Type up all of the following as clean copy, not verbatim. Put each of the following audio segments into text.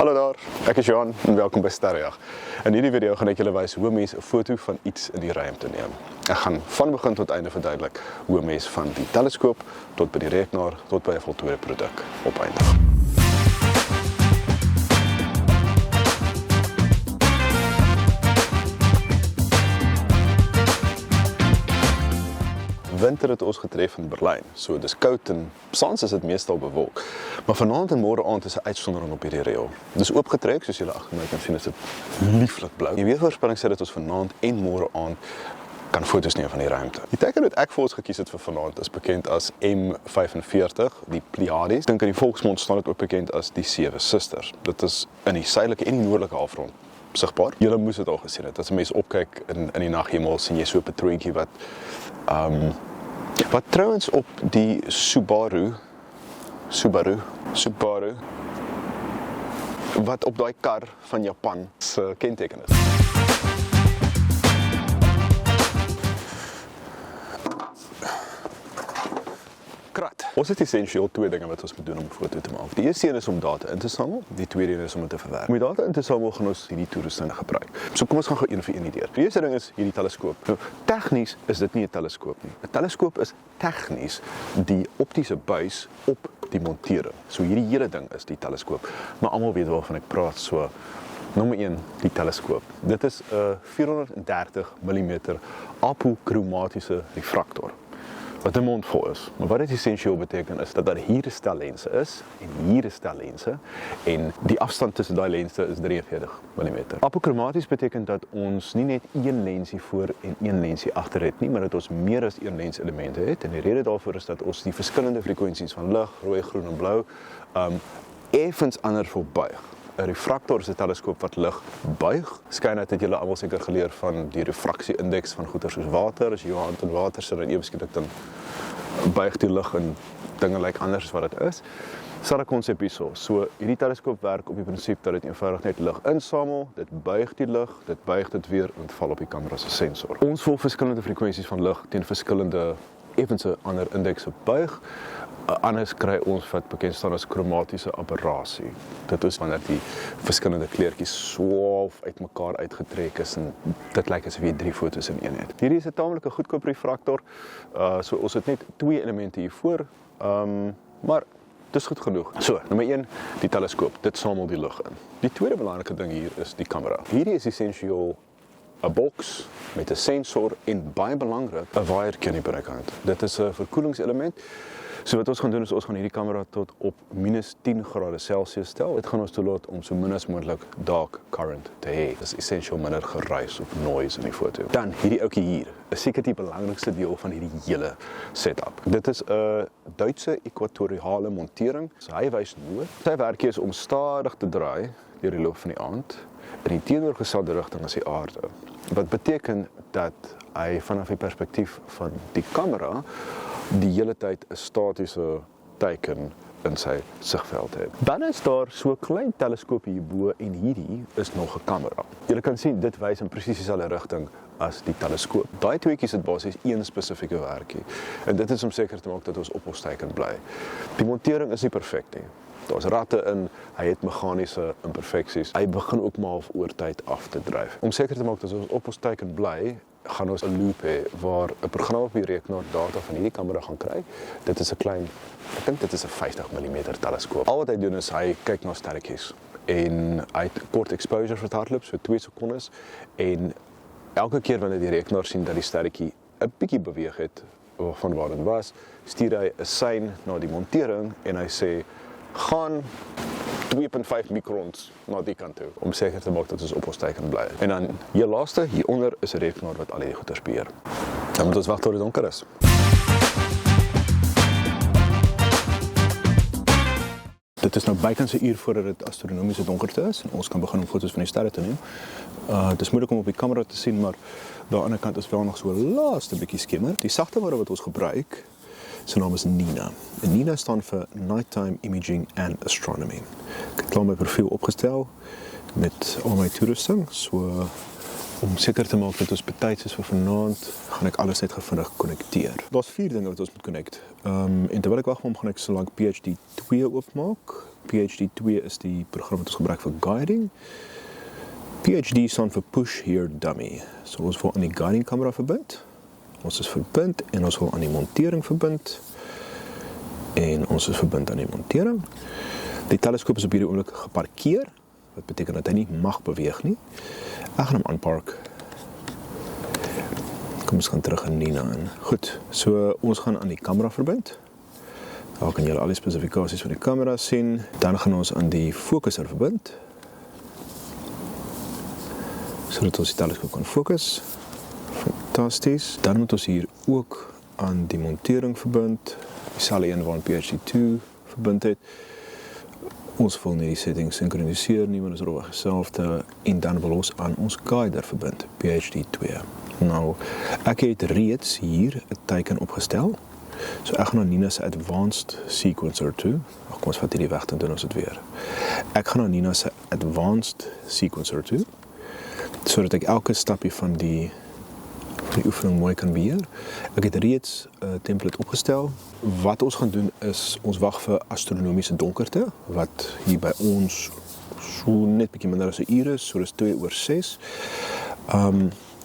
Hallo daar, ek is Johan en welkom by Sterrejag. In hierdie video gaan ek julle wys hoe mense 'n foto van iets in die ruimte neem. Ek gaan van begin tot einde verduidelik hoe mense van die teleskoop tot by die rekenaar tot by 'n voltooide produk opeindig. Winter het ons getref in Berlyn, so dis koud en saans is dit meestal bewolk. Maar vanaand en môre aand is 'n uitsondering op hierdie reël. Dis oopgetrek, soos julle agter my kan sien, is dit lieflik blou. Die weervoorspelling sê dat ons vanaand en môre aand kan foto's neem van die ruimte. Die teken wat ek vir ons gekies het vir vanaand is bekend as M45, die Pleiades. Dink in die volksmond staan dit ook bekend as die 7 Susters. Dit is in die suidelike en die noordelike halfrond sigbaar. Julle moes dit al gesien het. As 'n mens opkyk in die naghemel, sien jy so 'n patroontjie wat trouwens op die Subaru, wat op daai kar van Japan se kenteken is. Krat. Ons het essensieel twee dinge wat ons moet doen om 'n foto te maak. Die eerste een is om data in te samel, die tweede een is om dit te verwerk. Om die data in te samel gaan ons hierdie toerusting gebruik. So kom ons gaan gou een vir een hierdeur. Die eerste ding is hierdie teleskoop. Nou, tegnies is dit nie 'n teleskoop nie. 'n Teleskoop is tegnies die optiese buis op die montering. So hierdie hele ding is die teleskoop. Maar almal weet waarvan ek praat, so nommer 1, die teleskoop. Dit is 'n 430 mm apochromatiese refraktor wat 'n mond vol is. Maar wat dit essensieel beteken is dat daar hier 'n stel lense is en hier 'n stel lense en die afstand tussen daai lense is 43 mm. Apochromaties beteken dat ons nie net een lensie voor en een lensie agter het nie, maar dat ons meer as een lenselemente het. En die rede daarvoor is dat ons die verskillende frekwensies van lig, rooi, groen en blou effens anders wil buig. 'n Refraktor is 'n teleskoop wat lig buig. Skyn uit het julle almal seker geleer van die refraksie-indeks van goeder soos water. As jy jou hand in water sit en ewe skielik dan buig die lig en dinge lyk anders as wat dit is. Sal 'n konsep hierso. So hierdie teleskoop werk op die prinsip dat dit eenvoudig net lig insamel, dit buig die lig, dit buig dit weer en dit val op die kamera se sensor. Ons wil verskillende frekwensies van lig teen verskillende ewense ander indekse buig. Anders kry ons wat bekend staan as kromatiese aberrasie. Dit is wanneer die verskillende kleurtjies swaalf uit mekaar uitgetrek is en dit lyk asof jy 3 foto's in een het. Hierdie is 'n taamlike goedkoop refraktor. So ons het net 2 elemente hiervoor, maar dis goed genoeg. So, nommer 1, die teleskoop. Dit samel die lig in. Die tweede belangrike ding hier is die kamera. Hierdie is essensieel 'n boks met 'n sensor en baie belangrik, 'n waaiertjie aan die binnekant. Dit is 'n verkoelingselement. So wat ons gaan doen is ons gaan hierdie kamera tot op -10°C stel. Dit gaan ons toelaat om so min as moontlik dark current te hê. Dit is essensieel minder geruis of noise in die foto. Dan hierdie ouetjie hier, is seker die belangrikste deel van hierdie hele setup. Dit is 'n Duitse ekwatoriale montering. So hy wys noord. Sy werk is om stadig te draai deur die loop van die aand in die teenoorgestelde rigting as die aarde. Wat beteken dat hy vanaf die perspektief van die kamera die hele tyd 'n statiese teiken in sy sigveld het. Dan is daar so 'n klein teleskoop hierbo en hierdie is nog 'n kamera. Julle kan sien dit wys in presies dieselfde rigting as die teleskoop. Daai tweetjies het basies een spesifieke werkie. En dit is om seker te maak dat ons op ons teiken bly. Die montering is nie perfek nie. Daar's ratte in, hy het meganiese imperfeksies. Hy begin ook maar oor tyd af te dryf. Om seker te maak dat ons op ons teiken bly, gaan ons 'n loop hê waar 'n program op die rekenaar data van hierdie kamera gaan kry. Dit is 'n klein, ek dink dit is 'n 50 mm teleskoop. Al wat hy doen is hy kyk na sterretjies en hy het kort exposure wat hardloop, so 2 sekondes en elke keer wanneer die rekenaar sien dat die sterretjie 'n bietjie beweeg het van waar dit was, stuur hy 'n sein na die montering en hy sê gaan 2.5 mikrons na die kant toe, om seker te maak dat ons op ons teiken bly. En dan hier laaste, hieronder is 'n rekenaar wat al die goeders beheer. Dan moet ons wag tot dit donker is. Dit is nou bykans 'n uur voordat dit astronomiese donkerte is en ons kan begin om foto's van die sterre te neem. Dit is moeilik om op die kamera te sien, maar aan die ander kant is wel nog so 'n laaste bietjie skemer. Die sagteware wat ons gebruik, sy naam is NINA. En NINA staan vir Nighttime Imaging and Astronomy. Ek het klaar my profiel opgestel met al my toerusting, so Om seker te maak dat ons betyds is vir vanaand, gaan ek alles net vinnig konnekteer. Daar's 4 dinge wat ons moet connect. En terwyl ek wag vir hom, gaan ek so lank PhD 2 oopmaak. PhD 2 is die program wat ons gebruik vir guiding. PhD staan vir Push Here Dummy. So ons wil aan die guiding kamera verbind. Ons is verbind en ons wil aan die montering verbind. En ons is verbind aan die montering. Die teleskoop is op hierdie oomblik geparkeer. Wat beteken dat hy nie mag beweeg nie. Ek gaan hom aanpark. Kom ons gaan terug in Nina in. Goed, so ons gaan aan die kamera verbind. Daar kan julle al die spesifikasies van die kamera sien. Dan gaan ons aan die fokuser verbind. Sodat ons die teleskoop kan fokus. Fantasties. Dan moet ons hier ook aan die montering verbind. Dieselfde een waar PhD 2 verbind het. Ons wil nie die settings synkroniseer nie, want ons rowig dieselfde. En dan wil ons aan ons guider verbind, PhD 2. Nou, ek het reeds hier 'n teiken opgestel. So ek gaan na Nina se Advanced Sequencer toe. Kom ons vat hierdie weg en doen ons dit weer. Ek gaan na Nina se Advanced Sequencer toe, sodat ek elke stapie van die oefening mooi kan beheer. Ek het reeds 'n template opgestel. Wat ons gaan doen is, ons wag vir astronomiese donkerte, wat hier by ons so net bietjie minder as 'n uur is, so dis 2:06.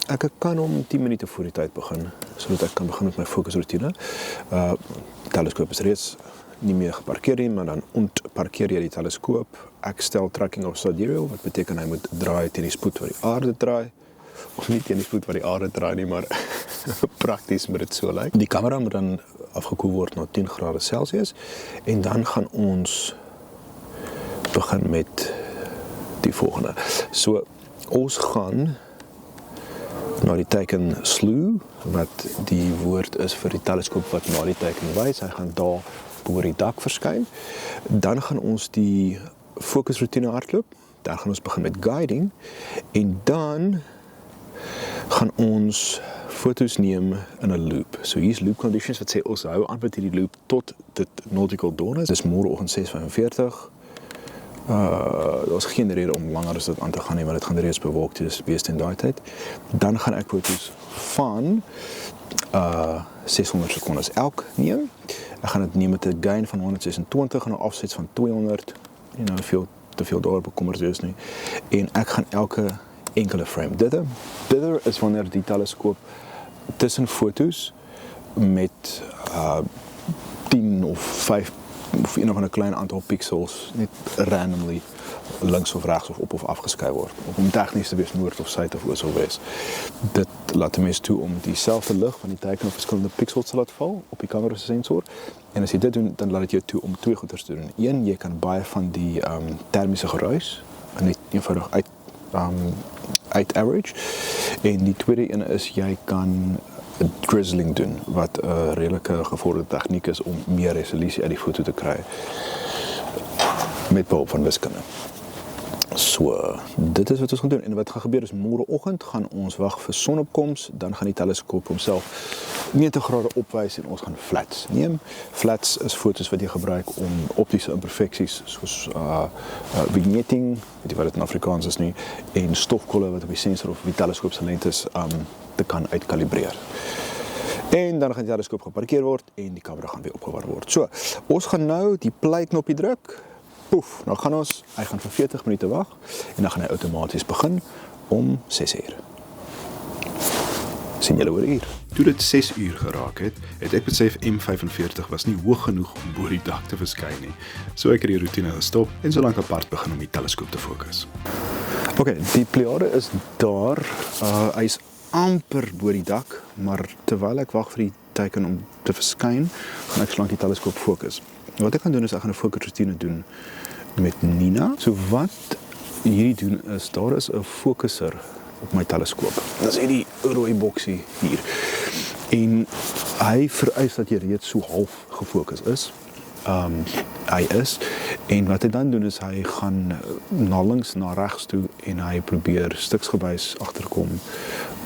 Ek kan om 10 minute voor die tyd begin, sodat ek kan begin met my fokusroutine. Die teleskoop is reeds nie meer geparkeer nie, maar dan ontparkeer jy die teleskoop. Ek stel tracking of sidereal, wat beteken hy moet draai teen die spoed wat die aarde draai. Of nie teen die spoed wat die aarde draai nie, maar prakties moet dit so lyk. Die kamera moet dan afgekoel word na 10 grade Celsius en dan gaan ons begin met die volgende. So, ons gaan na die teiken slew, wat die woord is vir die teleskoop wat na die teiken wys. Hy gaan daar bo die dak verskyn. Dan gaan ons die fokusroutine hardloop. Dan gaan ons begin met guiding en dan gaan ons foto's neem in 'n loop. So hier's loop conditions wat sê ons hou aan met hierdie loop tot dit nautical dawn is. Dis môreoggend 6:45. Daar's geen rede om langer as dit aan te gaan nie, want dit gaan reeds bewolk wees teen daai tyd. Dan gaan ek foto's van 600 sekondes elk neem. Ek gaan dit neem met 'n gain van 126 en 'n offset van 200. Nie nou te veel daar bekommerd wees nie. En ek gaan elke enkele frame dither is wanneer die teleskoop tussen foto's met 10 of 5 of een of ander klein aantal pixels net randomly links of regs of op of afgeskei word. Of om tegnies te wees noord of suid of oos of wes. Dit laat die mens toe om dieselfde lig van die teiken op verskillende pixels te laat val op die kamera se sensor. En as jy dit doen, dan laat dit jou toe om 2 goeders te doen. Een, jy kan baie van die termiese geruis net eenvoudig uit average. En die tweede een is, jy kan drizzling doen, wat 'n redelike gevorderde tegniek is om meer resolusie uit die foto te kry met behulp van wiskunde. So, dit is wat ons gaan doen. En wat gaan gebeur is, môreoggend gaan ons wag vir sonopkoms, dan gaan die teleskoop homself 90 grade opwys en ons gaan flats neem. Flats is foto's wat jy gebruik om optiese imperfecties, soos vignetting, weet jy wat dit in Afrikaans is nie, en stofkolle wat op die sensor of die teleskoop se lengtes te kan uitkalibreer. En dan gaan die teleskoop geparkeer word en die kamera gaan weer opgewarm word. So, ons gaan nou die play knoppie druk. Poef, nou gaan ons, hy gaan vir 40 minute wag en dan gaan hy outomaties begin om 6 uur. Sien julle oor 'n uur. Toe dit 6 uur geraak het ek besef M45 was nie hoog genoeg om bo die dak te verskyn nie. So ek het die routine gestop en so lank apart begin om die teleskoop te fokus. OK, die Pleiade is daar. Hy's amper bo die dak, maar terwyl ek wag vir die teiken om te verskyn, gaan ek slank die teleskoop fokus. Wat ek gaan doen is, ek gaan 'n fokusroutine doen met Nina. So wat hierdie doen is, daar is 'n fokuser op my teleskoop. Dit is hierdie rooi boksie hier. En hy vereis dat jy reeds so half gefokus is. Hy is. En wat hy dan doen is, hy gaan na links, na regs toe en hy probeer stiksgewys agterkom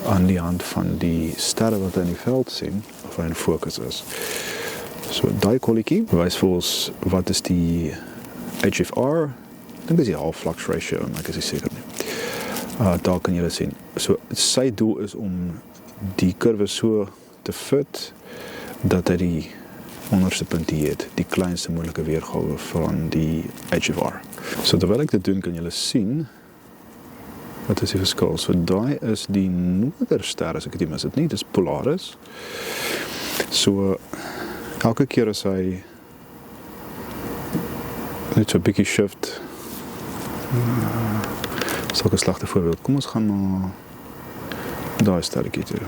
aan die hand van die sterre wat hy in die veld sien, of hy in fokus is. So, daai kolletjie wys vir ons wat is die HFR, ek dink dis die half flux ratio, maar ek is nie seker nie. Daar kan julle sien. So sy doel is om die kurwe so te fit dat hy die onderste punt hier het, die kleinste moontlike weergawe van die HFR. So terwyl ek dit doen, kan julle sien wat is die verskil. So daai is die noorderster, as ek dit nie mis het nie, dis Polaris. So elke keer as hy net so 'n bietjie shift, sal ek 'n slegte voorbeeld. Kom ons gaan na daai sterretjie toe.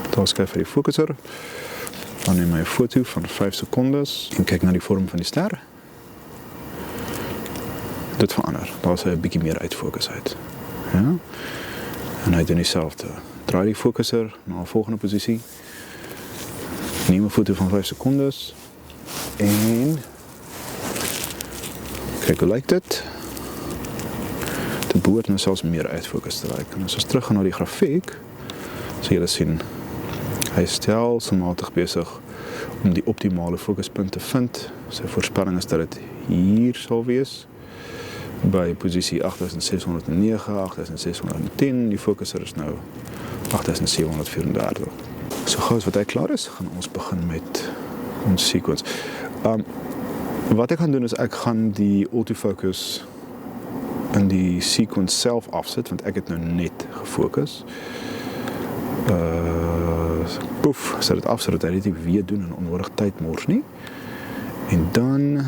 Daar skuif vir die fokuser. Dan neem my 'n foto van 5 sekondes en kyk na die vorm van die ster. Dit verander. Daar is 'n bietjie meer uitfokus uit. Ja? En hy doen dieselfde. Draai die fokuser na 'n volgende posisie. Neem 'n foto van 5 sekondes en kyk hoe lyk dit. Dit behoort nou selfs meer uitfokus te lyk. En as ons teruggaan na die grafiek, sal julle sien hy stelselmatig besig om die optimale fokuspunt te vind. Sy voorspelling is dat dit hier sal wees by posisie 8609, 8610. Die fokuser is nou 8734. So gou as wat hy klaar is, gaan ons begin met ons sequence. Wat ek gaan doen is ek gaan die autofocus in die sequence self afsit, want ek het nou net gefokus. Poef, sit dit af sodat hy dit nie weer doen en onnodig tyd mors nie. En dan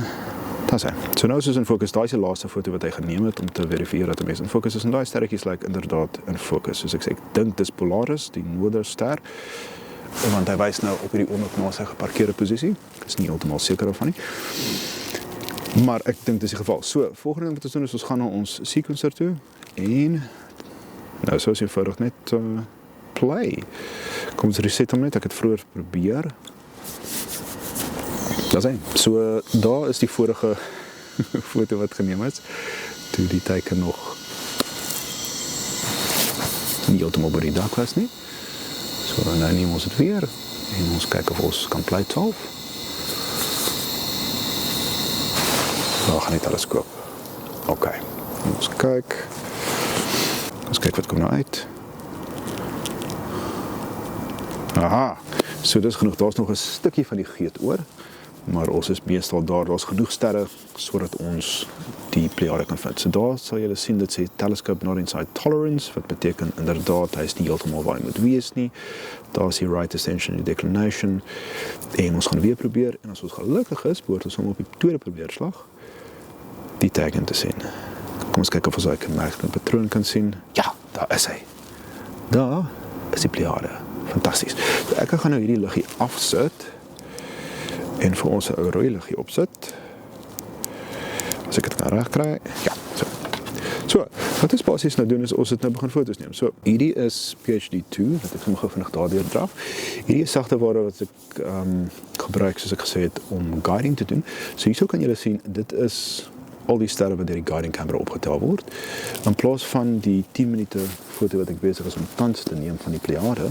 Daar is hy. So nou is ons in fokus. Daai is die laaste foto wat hy geneem het om te verifieer dat 'n mens in fokus is. En daai sterretjies lyk inderdaad in fokus. Soos ek sê, ek dink dis Polaris, die noorderster. Want hy wys nou op hierdie oomblik na sy geparkeerde posisie. Ek is nie heeltemal seker daarvan nie. Maar ek dink dis die geval. So, volgende ding wat ons doen is ons gaan na ons sequencer toe en nou so is eenvoudig net play. Kom ons reset hom net. Ek het vroeër probeer. Dat is hy. So, daar is die vorige foto wat geneem is, toe die teiken nog nie heeltemal by die dak was nie. So, nou neem ons het weer, en ons kyk of ons kan play 12. Daar gaan die teleskoop. Ok, ons kyk wat kom nou uit. Aha, so dis genoeg, daar is nog 'n stukkie van die geet oor, maar ons is meestal daar's genoeg sterre sodat ons die Pleiade kan vind. So daar sal julle sien dit sê telescope not inside tolerance, wat beteken inderdaad hy is nie heeltemal waar hy moet wees nie. Daar is die right ascension en declination en ons gaan weer probeer en as ons gelukkig is, behoort ons om op die tweede probeerslag die teiken te sien. Kom ons kyk of ons 'n kenmerkende patroon kan sien. Ja, daar is hy. Daar is die Pleiade. Fantasties. So ek gaan nou hierdie liggie afsit en vir ons 'n ou rooi liggie opsit. As ek dit nou reg kry. Ja, so. So, wat ons basies nou doen is ons het nou begin foto's neem. So, hierdie is PHD2 wat ek sommer vinnig daardeur draf. Hierdie is sagteware wat ek gebruik soos ek gesê het om guiding te doen. So hierso kan julle sien dit is al die sterre wat deur die guiding camera opgetel word. In plaas van die 10 minute foto wat ek besig is om tans te neem van die Pleiade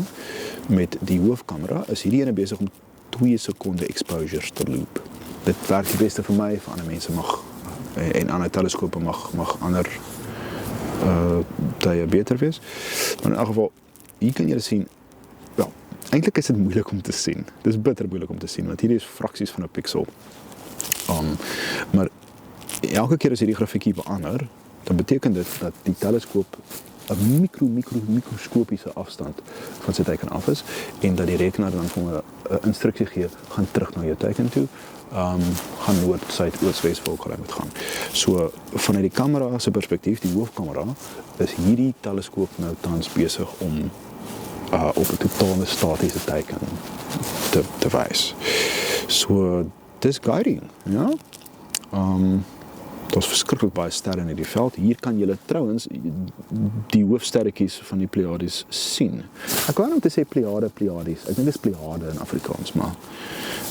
met die hoofkamera, is hierdie ene besig om 2 sekonde exposures te loop. Dit werk die beste vir my, vir ander mense mag en ander teleskope mag ander tye beter wees. Maar in elk geval, hier kan julle sien, wel, eintlik is dit moeilik om te sien. Dit is bitter moeilik om te sien, want hierdie is fraksies van 'n pixel. Maar elke keer as hierdie grafiekie verander, dan beteken dit dat die teleskoop 'n mikroskopiese afstand van sy teiken af is en dat die rekenaar dan vir 'n instruksie gee, gaan terug na jou teiken toe, gaan noord, suid, oos, wes, waar jy moet gaan. So vanuit die kamera se perspektief, die hoofkamera, is hierdie teleskoop nou tans besig om op 'n totale statiese teiken te wys. So dis guiding, ja. Daar's verskriklik baie sterre in hierdie veld. Hier kan julle trouens die hoofsterretjies van die Pleiades sien. Ek wou net sê Pleiades. Ek dink dis Pleiade in Afrikaans, maar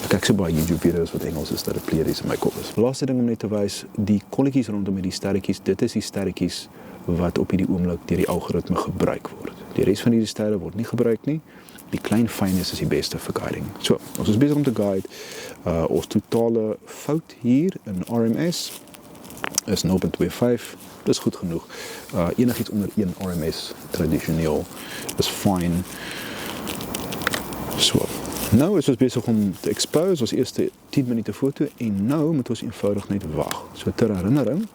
ek kyk so baie YouTube video's wat Engels is dat dit Pleiades in my kop is. Laaste ding om net te wys, die kolletjies rondom hierdie sterretjies, dit is die sterretjies wat op hierdie oomblik deur die algoritme gebruik word. Die res van hierdie sterre word nie gebruik nie. Die klein fynheid is die beste vir guiding. So, ons is besig om te guide ons totale fout hier in RMS is 0.25, dis goed genoeg. Enigiets onder 1 RMS tradisioneel is fyn. So, nou is ons besig om te expose ons eerste 10 minute foto en nou moet ons eenvoudig net wag. So ter herinnering,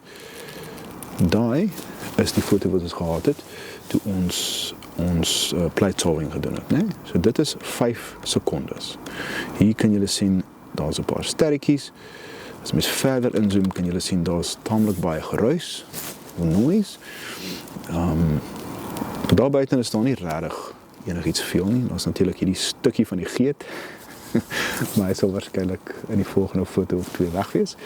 daai is die foto wat ons gehad het toe ons plate solving gedoen het, né? So dit is 5 sekondes. Hier kan julle sien, daar's 'n paar sterretjies. As mens verder inzoom, kan julle sien daar's taamlik baie geruis, noise. Daar buiten is daar nie regtig enigiets veel nie. Daar's natuurlik hierdie stukkie van die geet. Maar hy sal waarskynlik in die volgende foto of 2 weg wees.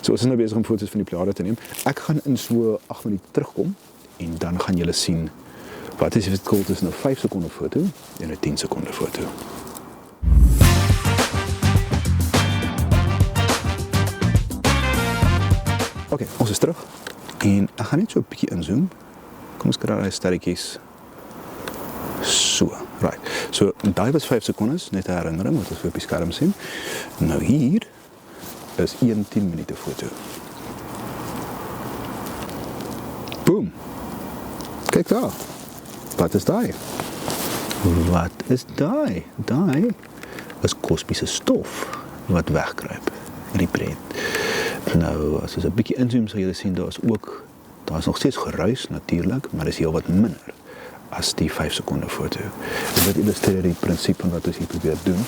So ons is nou besig om foto's van die Pleiade te neem. Ek gaan in so 8 minute terugkom en dan gaan julle sien wat is die verskil tussen 'n 5 sekonde foto en 'n 10 sekonde foto. Oké, ons is terug en ek gaan net so 'n bietjie inzoom. Kom ons kry daai sterretjies. So, right. So, daai was 5 sekondes, net 'n herinnering wat ons op die skerm sien. Nou hier is 1 10 minute foto. Boom. Kyk daar. Wat is daai? Wat is daai? Daai is kosmiese stof wat wegkruip in die prent. Nou, as ons 'n bietjie inzoom, sal julle sien daar's nog steeds geruis natuurlik, maar dis heelwat minder as die 5 sekonde foto. En dit illustreer die prinsip van wat ons hier probeer doen.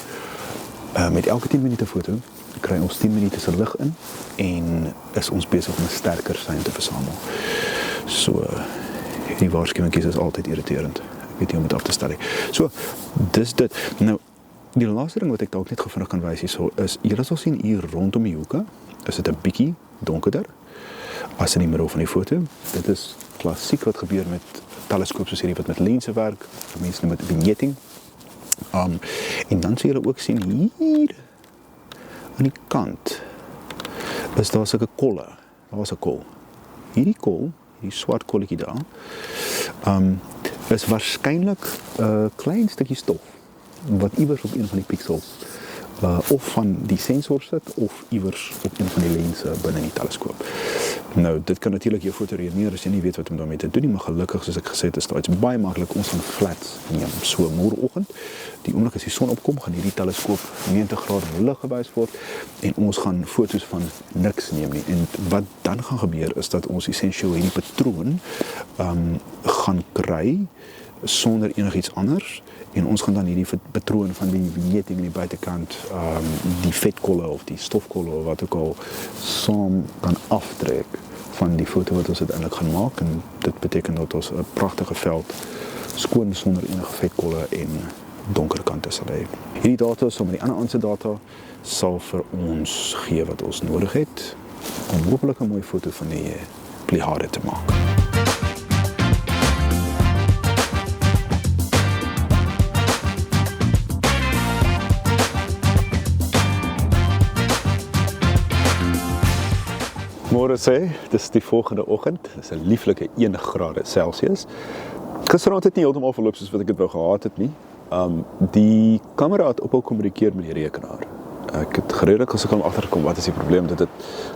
Met elke 10 minute foto kry ons 10 minute se lig in en is ons besig om 'n sterker sein te versamel. So, die waarskuwingkies is altyd irriterend. Ek weet nie om dit af te stel nie. So, dis dit. Nou, die laaste ding wat ek dalk net vinnig kan wys hierso is, julle sal sien hier rondom die hoeke, is dit 'n bietjie donkerder as in die middel van die foto. Dit is klassiek wat gebeur met teleskoop soos hierdie wat met lense werk, mense noem dit vignetting. En dan sal julle ook sien hier aan die kant is daar sulke kolle. Daar was 'n kol. Hierdie kol, hierdie swart kolletjie daar, is waarskynlik 'n klein stukkie stof wat iewers op een van die pixels of van die sensor sit of iewers op een van die lense binne die teleskoop. Nou, dit kan natuurlik jou foto ruïneer as jy nie weet wat om daarmee te doen nie, maar gelukkig, soos ek gesê het, is dit baie maklik. Ons gaan flats neem. So môreoggend, die oomblik as die son opkom, gaan hierdie teleskoop 90 grade lig gewys word en ons gaan foto's van niks neem nie. En wat dan gaan gebeur is dat ons essensieel hierdie patroon gaan kry sonder enigiets anders. En ons gaan dan hierdie patroon van die vignetting aan die buitekant, die vetkolle of die stofkolle of wat ook al, saam kan aftrek van die foto wat ons uiteindelik gaan maak. En dit beteken dat ons 'n pragtige veld, skoon sonder enige vetkolle en donkere kante sal hê. Hierdie data, saam met die ander aanse data, sal vir ons gee wat ons nodig het om hopelik 'n mooi foto van die Pleiade te maak. Môre sê, dis die volgende oggend, dis 'n lieflike 1 grade Celsius. Gisteraand het nie heeltemal verloop soos wat ek dit wou gehad het nie. Die kamera het ophou kommunikeer met die rekenaar. Ek het gereedelik gesukkel om agtergekom wat is die probleem. Dit het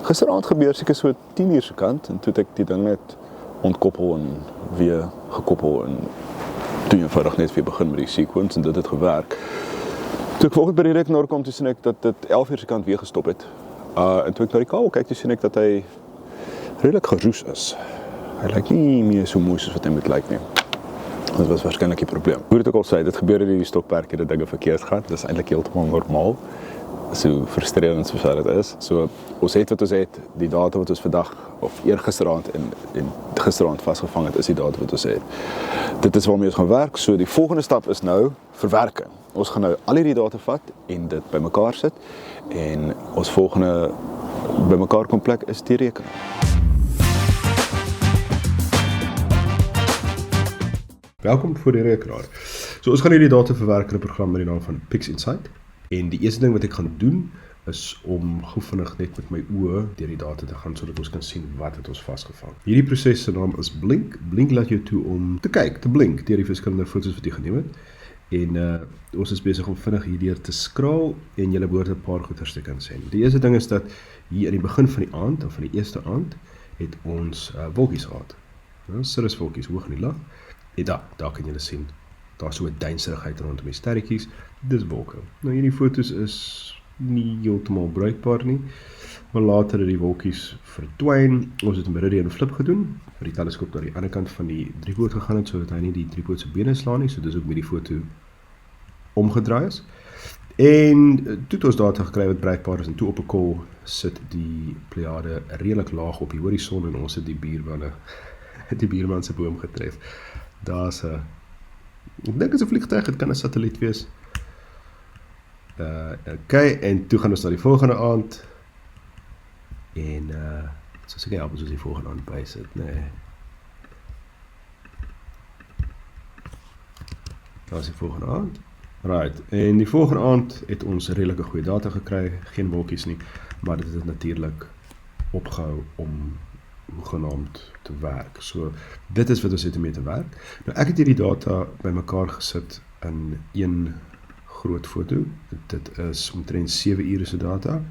gisteraand gebeur, seker so 10:00 se kant, en toe het ek die ding net ontkoppel en weer gekoppel en toe eenvoudig net weer begin met die sequence en dit het gewerk. Toe ek vanoggend by die rekenaar kom, toe sien ek dat dit 11:00 se kant weer gestop het. En toe ek na die kabel kyk, toe sien ek dat hy redelik geroes is. Hy lyk nie meer so mooi soos wat hy moet lyk nie. Dit was waarskynlik die probleem. Hoe dit ook al sê, dit gebeur in die stokperdjie dat dinge verkeerd gaan. Dit is eintlik heeltemal normaal. So frustrerend soos dit is. So ons het wat ons het, die data wat ons vandag of eergisteraand en gisteraand vasgevang het, is die data wat ons het. Dit is waarmee ons gaan werk. So die volgende stap is nou verwerking. Ons gaan nou al hierdie data vat en dit bymekaar sit en ons volgende bymekaar kom plek is die rekenaar. Welkom voor die rekenaar. So ons gaan hierdie data verwerk in 'n program met die naam van PixInsight. En die eerste ding wat ek gaan doen is om gou vinnig net met my oë deur die data te gaan sodat ons kan sien wat het ons vasgevang. Hierdie proses se naam is Blink. Blink laat jou toe om te kyk, te blink deur die verskillende foto's wat jy geneem het. En ons is besig om vinnig hierdeur te scroll en julle behoort 'n paar goeters te kan sien. Die eerste ding is dat hier aan die begin van die aand of van die eerste aand het ons wolkies gehad. Cirruswolkies hoog in die lug. En daar kan julle sien, daar so 'n deinserigheid rondom die sterretjies, dis wolke. Nou hierdie foto's is nie heeltemal bruikbaar nie, maar later het die wolkies verdwyn. Ons het 'n meridian flip gedoen, vir die teleskoop naar die ander kant van die driepoot gegaan het, sodat hy nie die driepoot se bene slaan nie, so dis ook met die foto omgedraai is. En toe het ons data gekry wat bruikbaar is, en toe op 'n kol sit die Pleiade redelik laag op die horison, en ons het die buurman se boom getref. Daar's 'n, ek dink is 'n vliegtuig, dit kan 'n satelliet wees. Okay, en toe gaan ons na die volgende aand, en so seker help ons die volgende aand bysit, nee. Daar is die volgende aand. Right, en die volgende aand het ons redelike goeie data gekry, geen wolkies nie, maar dit het natuurlik opgehou om hoegenaamd te werk. So, dit is wat ons het om mee te werk. Nou, ek het hierdie data bymekaar gesit in een groot foto. Dit is omtrent 7 ure se data.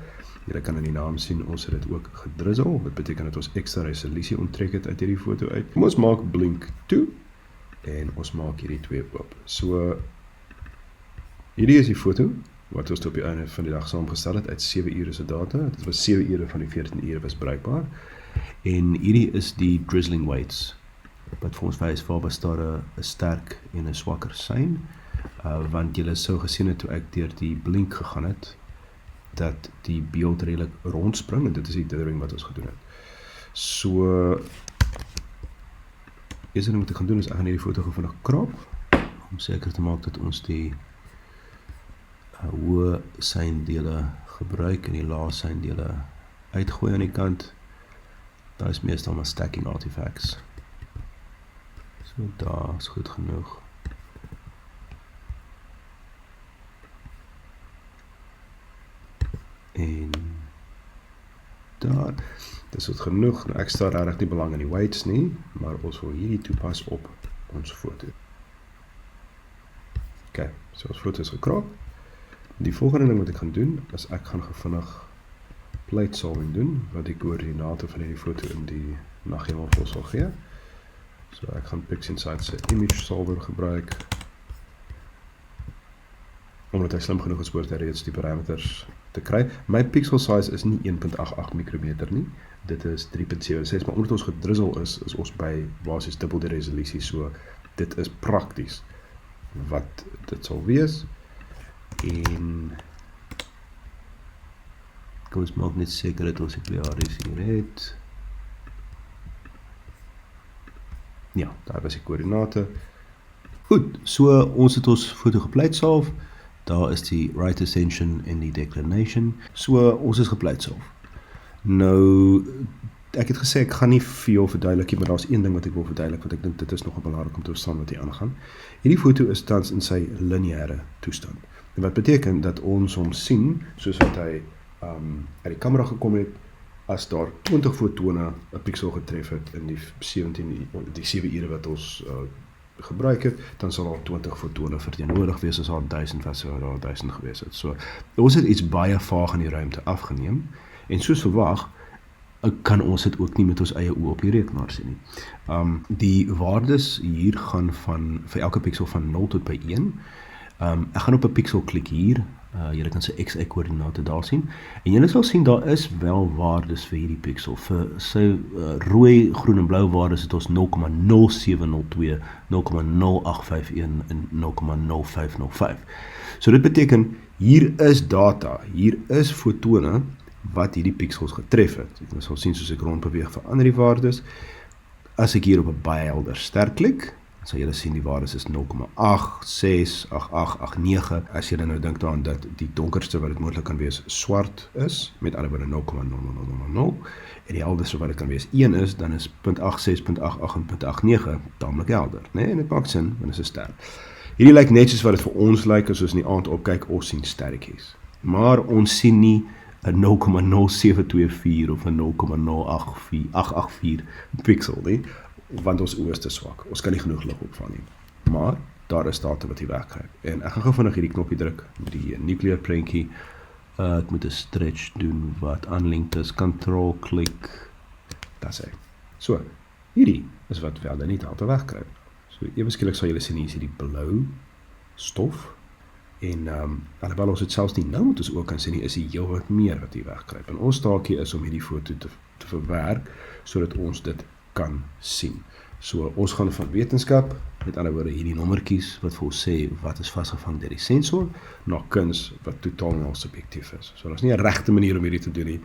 Julle kan in die naam sien, ons het dit ook gedrizzle. Dit beteken dat ons extra resolusie onttrek het uit hierdie foto uit. Ons maak blink toe, en ons maak hierdie twee oop. So, hierdie is die foto, wat ons op die einde van die dag saamgestel het, uit 7 ure se data. Dit was 7 ure van die 14 ure was bruikbaar. En hierdie is die drizzling weights, wat vir ons wys waar was daar 'n sterk en 'n swakker sein, want julle sou gesien het toe ek deur die blink gegaan het, dat die beeld redelik rondspring, en dit is die dithering wat ons gedoen het. So, eerste ding wat ek gaan doen is, ek gaan hierdie foto gou vinnig krop, om seker te maak dat ons die hoë seindele gebruik, en die lae seindele uitgooi aan die kant. Daar is meestal maar stacking artifacts. So daar is goed genoeg. En daar, dis goed genoeg. Nou ek stel regtig nie belang in die weights nie, maar ons wil hierdie toepas op ons foto. Ok, so ons foto is gekrop. Die volgende ding wat ek gaan doen, is ek gaan vinnig plate solving doen, wat die koördinate van hierdie foto in die naghemel sal gee. So ek gaan PixInsight se image solver gebruik, omdat hy slim genoeg is om reeds die parameters te kry. My pixel size is nie 1.88 mikrometer nie, dit is 3.76, maar omdat ons gedrizzle is ons by basis dubbel die resolusie, so dit is prakties wat dit sal wees. En kom ons maak net seker dat ons die Pleiades hier het. Ja, daar was die koördinate. Goed, so ons het ons foto geplate solve. Daar is die right ascension en die declination. So ons is geplate solve. Nou, ek het gesê ek gaan nie veel verduidelik, maar daar is een ding wat ek wil verduidelik, want ek dink dit is nogal belangrik om te verstaan wat hier aangaan. Hierdie foto is tans in sy lineêre toestand. En wat beteken dat ons hom sien, soos wat hy uit die kamera gekom het, as daar 20 fotone 'n pixel getref het in die 7 ure wat ons gebruik het, dan sal daar 20 fotone verteenwoordig wees, as daar 1000 was, sou daar 1000 gewees het. So, ons het iets baie vaag in die ruimte afgeneem, en soos verwag, kan ons dit ook nie met ons eie oë op die rekenaar sien nie. Die waardes hier gaan vir elke pixel van 0 tot by 1. Ek gaan op 'n pixel klik hier, julle kan sy XY koördinate daar sien, en julle sal sien daar is wel waardes vir hierdie pixel. Vir sy rooi, groen en blou waardes het ons 0,0702, 0,0851 en 0,0505. So dit beteken, hier is data, hier is fotone wat hierdie pixels getref het. Jy sal sien soos ek rondbeweeg verander die waardes. As ek hier op 'n baie helder ster klik, sal julle sien die waardes is 0,86, 8889. As julle nou dink daaraan dat die donkerste wat dit moontlik kan wees swart is, met ander woorde 0,00000, en die helderste wat dit kan wees 1 is, dan is 0,86, 0,88 en 0,89 taamlik helder, nee? En dit maak sin, want dit is 'n ster. Hierdie lyk net soos wat dit vir ons lyk, as ons in die aand opkyk, ons sien sterretjies. Maar ons sien nie 'n 0,0724 of 'n 0,0884 pixel nie, want ons oë is te swak. Ons kan nie genoeg lig opvang nie. Maar daar is data wat hier wegkryp. En ek gaan gou vinnig hierdie knoppie druk, die nuclear prentjie. Ek moet 'n stretch doen wat unlinked is. Control klik. Dis hy. So, hierdie is wat velde nie te wegkry. So, ewe skielik sal julle sien hier is hierdie blou stof, en alhoewel ons dit selfs nie nou met ons oë kan sien nie, is hier heel wat meer wat hier wegkruip. En ons taakie is om hierdie foto te verwerk, sodat ons dit kan sien. So, ons gaan van wetenskap, met ander woorde hierdie nommertjies, wat vir ons sê, wat is vasgevang deur die sensor, na kuns, wat totaal nie subjektief is. So, daar is nie 'n regte manier om hierdie te doen nie,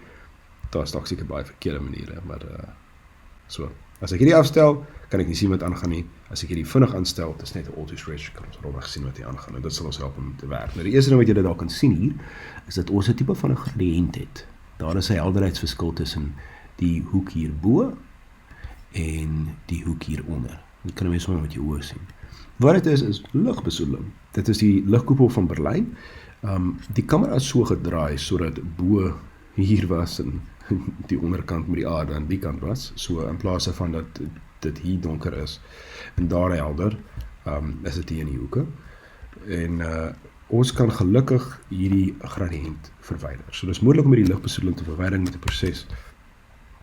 daar is dalk seker baie verkeerde maniere, maar so, as ek hierdie afstel, kan ek nie sien wat aangaan nie. As ek hierdie vinnig aanstel, dit is net 'n auto-stretch, kan ons rondweg sien wat hier aangaan, en dit sal ons help om te werk. Nou, die eerste ding wat julle daar kan sien hier, is dat ons 'n tipe van 'n gradiënt het. Daar is 'n helderheidsverskil tussen die hoek hierbo en die hoek hieronder. Dit kan jy mens sommer met jou oë sien. Wat dit is ligbesoedeling. Dit is die ligkoepel van Berlyn. Die kamera is so gedraai, sodat bo hier was, en die onderkant met die aarde aan die kant was, so in plaas van dat dit hier donker is, en daar helder, is dit hier in die hoeke, en ons kan gelukkig hierdie gradiënt verwyder. So dis moontlik om hierdie ligbesoedeling te verwyder met 'n proses,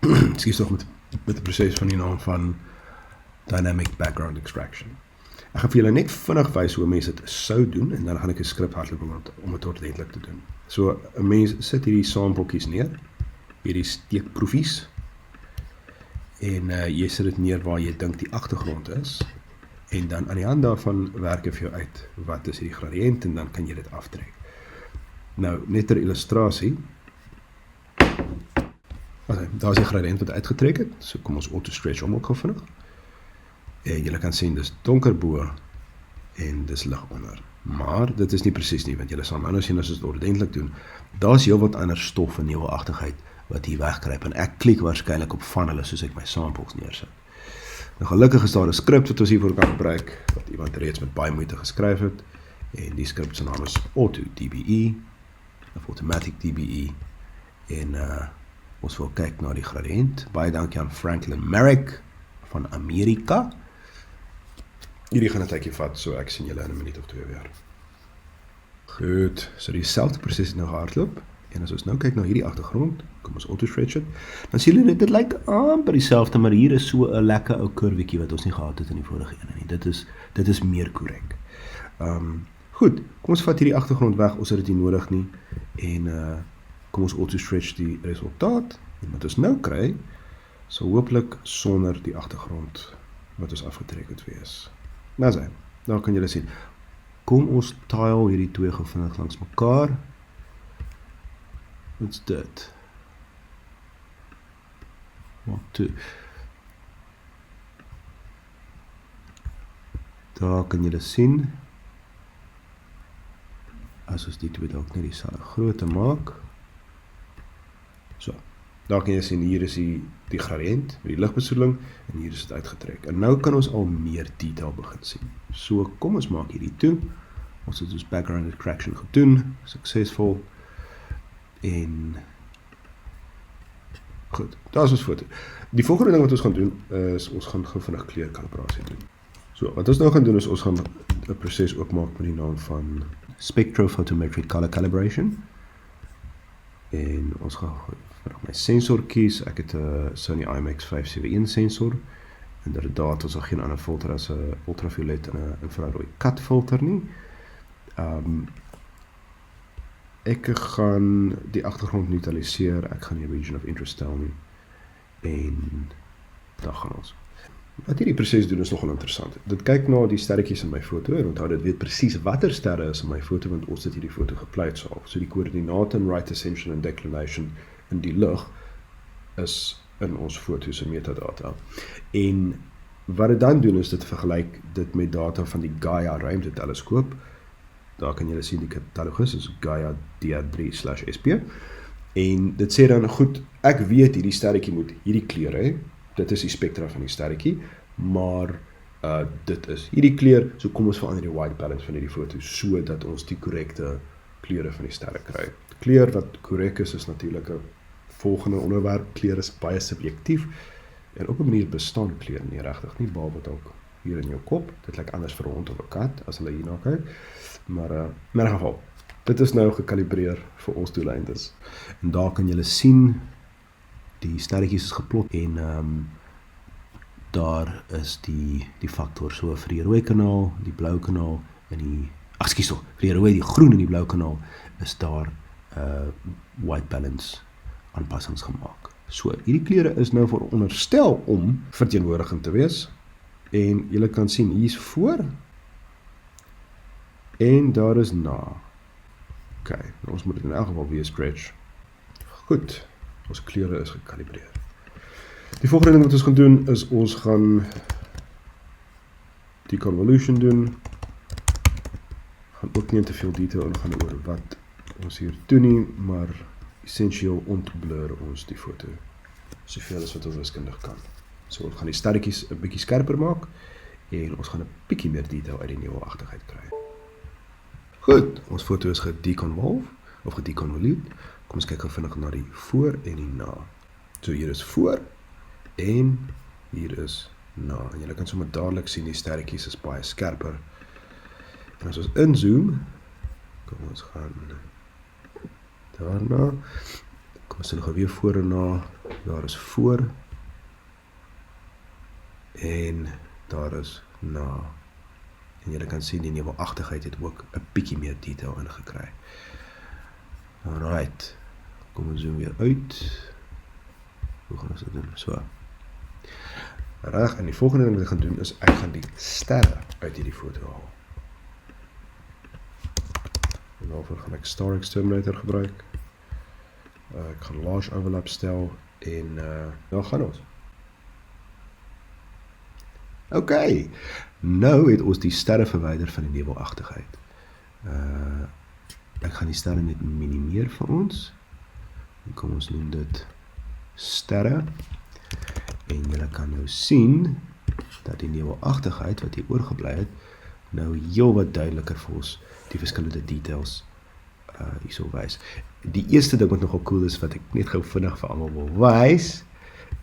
excuse tog, met 'n proses van die naam van Dynamic Background Extraction. Ek gaan vir julle net vinnig wys hoe mense dit sou doen, en dan gaan ek 'n skrip hardloop om dit ordentlik te doen. So, 'n mens sit hierdie sampeltjies neer, hierdie steekproefies, en jy sit dit neer waar jy dink die agtergrond is, en dan aan die hand daarvan werk ek vir jou uit wat is hierdie gradiënt, en dan kan jy dit aftrek. Nou, net ter illustrasie, daar is die gradiënt wat uitgetrek het, so kom ons auto-stretch om ook gou vinnig, en julle kan sien, dis donker bo, en dis lig onder. Maar, dit is nie presies nie, want julle sal nou sien as ons dit ordentlik doen, daar is heel wat ander stof en nevelagtigheid wat hier wegkruip, en ek klik waarskynlik op van hulle soos ek my samples neersit. Nou gelukkig is daar 'n skrip wat ons hiervoor kan gebruik, wat iemand reeds met baie moeite geskryf het, en die skrip se naam is AutoDBE, of Automatic DBE, en ons wil kyk na die gradiënt. Baie dankie aan Franklin Merrick van Amerika. Hierdie gaan 'n tydjie vat, so ek sien julle in 'n minuut of 2 weer. Goed, so dieselfde proses het nou gehardloop, en as ons nou kyk na hierdie agtergrond, kom ons auto-stretch het, dan sien julle dit lyk amper dieselfde, maar hier is so 'n lekker ou kurwetjie wat ons nie gehad het in die vorige ene nie. Dit is meer korrek. Goed, kom ons vat hierdie agtergrond weg, ons het dit nie nodig nie, en kom ons auto-stretch die resultaat, en wat ons nou kry, sal hopelik sonder die agtergrond wat ons afgetrek het wees. Nou sien, daar kan julle sien. Kom ons tile hierdie twee gevindig langs mekaar. Wat's dit? Wat toe? Daar kan julle sien, as ons die twee dalk net die grootte maak, so, daar kan jy sien, hier is die gradiënt, met die ligbesoedeling, en hier is dit uitgetrek. En nou kan ons al meer detail begin sien. So, kom ons maak hierdie toe, ons het ons background extraction gedoen, suksesvol, en goed, daar is ons foto. Die volgende ding wat ons gaan doen, is ons gaan gou vinnig kleurkalibrasie doen. So, wat ons nou gaan doen is, ons gaan 'n proses oopmaak met die naam van Spectrophotometric Color Calibration, en ons gaan my sensor kies. Ek het 'n Sony IMX571 sensor, inderdaad, ons het geen ander filter as 'n ultraviolet en 'n infrarooi cut filter nie. Ek gaan die agtergrond neutraliseer, ek gaan die region of interest stel nie, en daar gaan ons. Wat hierdie proses doen is nogal interessant. Dit kyk na die sterretjies in my foto, en onthou dit weet presies watter sterre is in my foto, want ons het hierdie foto gepleits al. So die koördinate in right ascension en declination in die lig is in ons foto se metadata. En wat dit dan doen is dit vergelyk dit met data van die Gaia ruimteteleskoop. Daar kan julle sien die katalogus is Gaia DR3/SP. En dit sê dan, goed, ek weet hierdie sterretjie moet hierdie kleur hê. Dit is die spektra van die sterretjie, maar dit is hierdie kleur, so kom ons verander die white balance van hierdie foto, so dat ons die korrekte kleure van die sterre kry. Die kleur wat korrek is natuurlik 'n volgende onderwerp. Kleur is baie subjektief, en op 'n manier bestaan kleur nie regtig nie, behalwe ook hier in jou kop. Dit lyk anders vir 'n hond of 'n kat, as hulle hierna kyk, maar in 'n geval, dit is nou gekalibreer vir ons doeleindes. En daar kan julle sien, die sterretjies is geplot, en daar is die faktor. So vir die rooi kanaal, die blou kanaal en vir die rooi, die groen en die blou kanaal is daar white balance aanpassings gemaak. So, hierdie kleure is nou veronderstel om verteenwoordigend te wees. En julle kan sien, hier is voor en daar is na. Ok, ons moet in elk geval weer stretch. Goed, ons kleure is gekalibreer. Die volgende ding wat ons gaan doen, is ons gaan die convolution doen. Gaan ook nie in te veel detail ingaan oor wat ons hier doen nie, maar essentieel ontblur ons die foto soveel as wat ons wiskundig kan. So ons gaan die sterretjies 'n bietjie skerper maak en ons gaan 'n bietjie meer detail uit die nevelagtigheid kry. Goed, ons foto is gedeconvolve of gedeconvolute. Kom ons kyk gou vinnig na die voor en die na. So hier is voor en hier is na. En julle kan sommer dadelik sien die sterretjies is baie skerper. En as ons inzoom, kom ons gaan daarna. Kom ons sien nog weer voor en na. Daar is voor en daar is na. En julle kan sien die nevelagtigheid het ook 'n bietjie meer detail ingekry. Alright. Kom ons zoom weer uit. Hoe gaan ons dit doen? So. Reg, en die volgende ding wat ek gaan doen is ek gaan die sterre uit hierdie foto haal. En daarvoor gaan ek Star Exterminator gebruik. Ek gaan large overlap stel en daar gaan ons. Ok, nou het ons die sterre verwyder van die nevelagtigheid. Ek gaan die sterre net minimeer vir ons. En kom ons noem dit sterre. En julle kan nou sien dat die nevelagtigheid wat hier oorgebly het, nou heel wat duideliker vir ons die verskillende details hierso wys. Die eerste ding wat nogal cool is, wat ek net gou vinnig vir almal wil wys,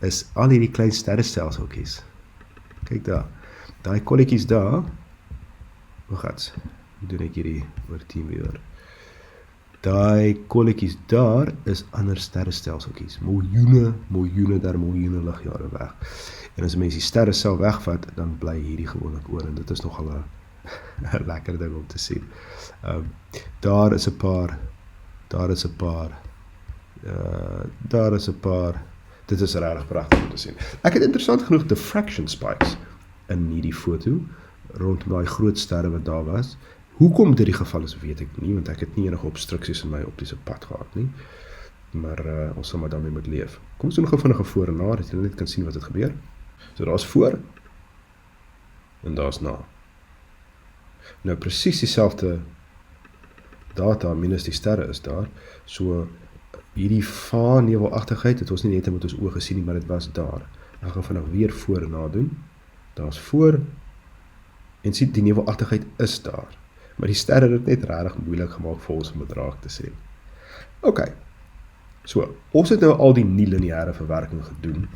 is al hierdie klein sterrestelseltjies. Kyk daar, daai kolletjies daar, hoe gaat's, doen ek hierdie oor TeamViewer. Daai kolletjies daar is ander sterrestelseltjies, miljoene ligjare weg. En as 'n mens die sterre self wegvat, dan bly hierdie gewoonlik oor, en dit is nogal 'n lekker ding om te sien. Daar is 'n paar, daar is 'n paar, daar is 'n paar. Dit is regtig pragtig om te sien. Ek het interessant genoeg diffraction spikes in hierdie foto, rondom daai groot sterre wat daar was. Hoekom dit die geval is, weet ek nie, want ek het nie enige obstruksies in my optiese pad gehad nie. Maar ons sal maar daarmee moet leef. Kom ons doen gou vinnig voor en na, dat jy net kan sien wat het gebeur. So daar is voor, en daar is na. Nou presies dieselfde data minus die sterre is daar, so hierdie nevelagtigheid het ons nie net met ons oë gesien nie, maar dit was daar. Dan gaan vinnig weer voor en na doen. Daar is voor, en sien die nevelagtigheid is daar. Maar die sterre het net regtig moeilik gemaak vir ons om dit raak te sien. Ok, so, ons het nou al die nie-lineêre verwerking gedoen.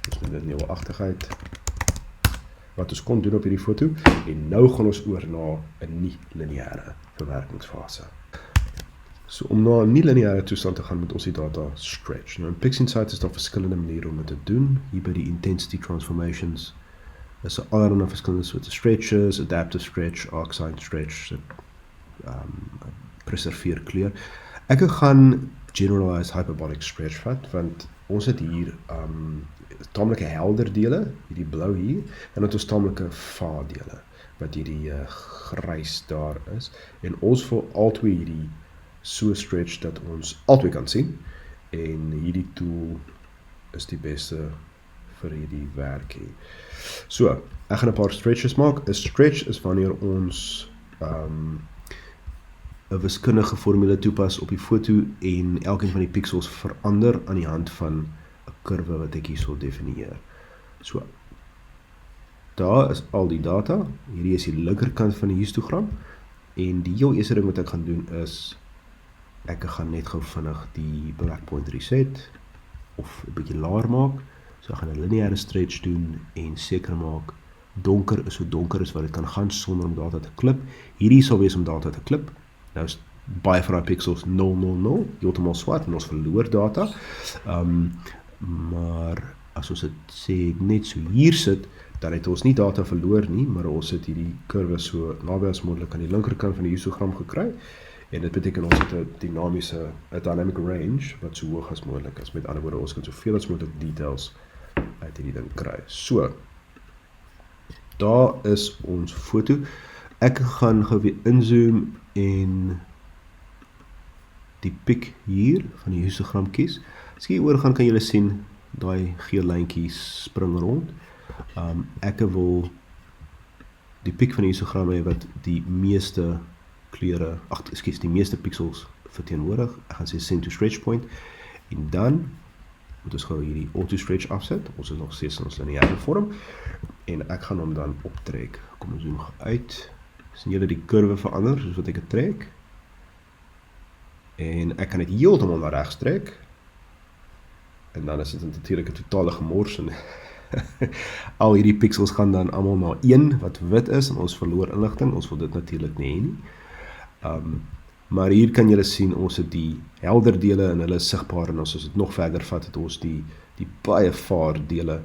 Ons met dit nevelagtigheid, wat ons kon doen op hierdie foto, en nou gaan ons oor na 'n nie-lineêre verwerkingsfase. So om na 'n nie-lineêre toestand te gaan, moet ons die data stretch. Nou in PixInsight is daar verskillende maniere om dit te doen. Hier by die intensity transformations is 'n allerlei verskillende soorte stretches, adaptive stretch, arcsine stretch, preserveer kleur. Ek gaan generalized hyperbolic stretch vat, want ons het hier tamelike helder dele, hierdie blou hier, en het ons tamelike vaar dele, wat hierdie grys daar is, en ons wil altyd hierdie so stretch dat ons altyd kan sien, en hierdie tool is die beste vir hierdie werk hier. So, ek gaan 'n paar stretches maak. 'n Stretch is wanneer ons 'n wiskundige formule toepas op die foto en elkeen van die pixels verander aan die hand van 'n kurwe wat ek hier sal definieer. So, daar is al die data. Hierdie is die linkerkant van die histogram, en die heel eerste ding wat ek gaan doen is ek gaan net gou vinnig die black point reset of 'n bietjie laer maak. So ek gaan 'n lineêre stretch doen en seker maak donker is so donker is wat dit kan gaan sonder om data te klip. Hierdie sal wees om data te klip. Nou is baie van die pixels 000, heeltemal swart en ons verloor data. Maar as ons dit sê net so hier sit, dan het ons nie data verloor nie, maar ons het hierdie kurwe so naby as moontlik aan die linkerkant van die histogram gekry, en dit beteken ons het 'n dynamic range, wat so hoog as moontlik is. Met ander woorde, ons kan soveel as moontlik details uit hierdie ding kry. So, daar is ons foto. Ek gaan gou weer inzoom en die piek hier van die histogram kies. As ek hier oor gaan, kan julle sien, daai geel lyntjies spring rond. Ek wil die piek van die histogram hê wat die meeste kleure, die meeste pixels verteenwoordig. Ek gaan sê send to stretch point, en dan moet ons gou hierdie auto stretch afset. Ons is nog steeds in ons lineêre vorm, en ek gaan hom dan optrek. Kom ons zoom uit. Sien julle die kurwe verander, soos wat ek het trek, en ek kan dit heeltemal na regs trek, en dan is dit natuurlik 'n totale gemors, en al hierdie pixels gaan dan almal na 1 wat wit is, en ons verloor inligting. Ons wil dit natuurlik nie hê nie. Maar hier kan julle sien, ons het die helder dele, en hulle is sigbaar, en as ons dit nog verder vat, het ons die baie vaar dele,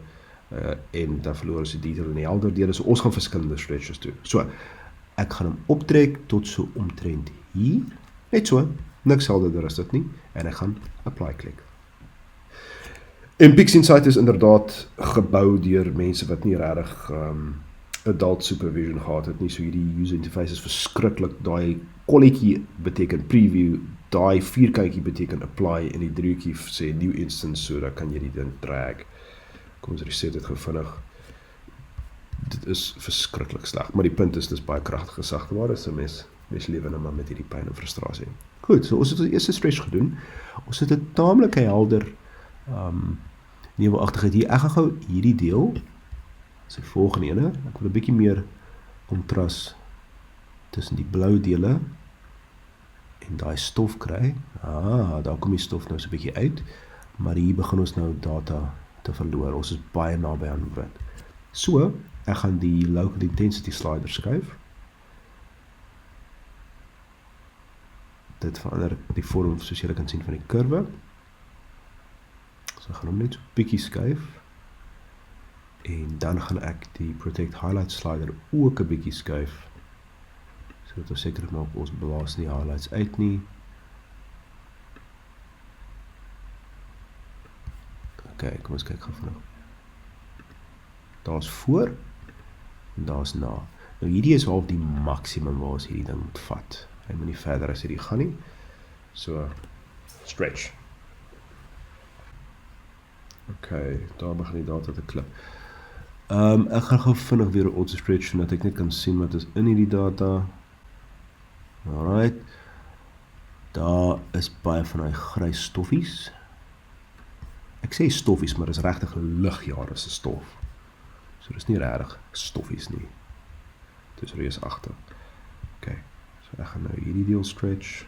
en dan verloor ons die detail in die helder dele, so ons gaan verskillende stretches doen. So, ek gaan hom optrek tot so omtrent hier, net so, niks helderder is dit nie, en ek gaan apply klik. En PixInsight is inderdaad gebou deur mense wat nie regtig adult supervision gehad het nie, so hierdie user interface is verskriklik. Daai kolletjie beteken preview, daai vierkantjie beteken apply, en die driehoekie sê new instance, so dan kan jy die ding drag. Kom ons reset dit gou vinnig. Dit is verskriklik sleg, maar die punt is, dis baie kragtige sagteware, so mens lewe nou maar met hierdie pyn en frustrasie. Goed, so ons het ons eerste stretch gedoen. Ons het 'n taamlike helder nevelagtigheid hier. Ek gaan gou hierdie deel, as die volgende ene, ek wil 'n bietjie meer kontras tussen die blou dele en daai stof kry. Daar kom die stof nou so 'n bietjie uit, maar hier begin ons nou data te verloor. Ons is baie naby aan wit. So, ek gaan die local intensity slider skuif. Dit verander die vorm, soos julle kan sien, van die kurwe. So ek gaan hom net so bietjie skuif, en dan gaan ek die protect highlight slider ook 'n bietjie skuif, sodat ons seker maak ons blaas nie highlights uit nie. Ok, kom ons kyk gou vinnig. Daar is voor, en daar is na. Nou hierdie is half die maksimum waar ons hierdie ding moet vat. Hy moet nie verder as hierdie gaan nie. So, stretch. Ok, daar begin die data te klip. Ek gaan gou vinnig weer 'n auto stretch, sodat ek net kan sien wat is in hierdie data. Alright. Daar is baie van die grys stoffies. Ek sê stoffies, maar dit is regtig ligjare se stof. So dit is nie regtig stoffies nie. Dit is reusagtig. Ok, so ek gaan nou hierdie deel stretch.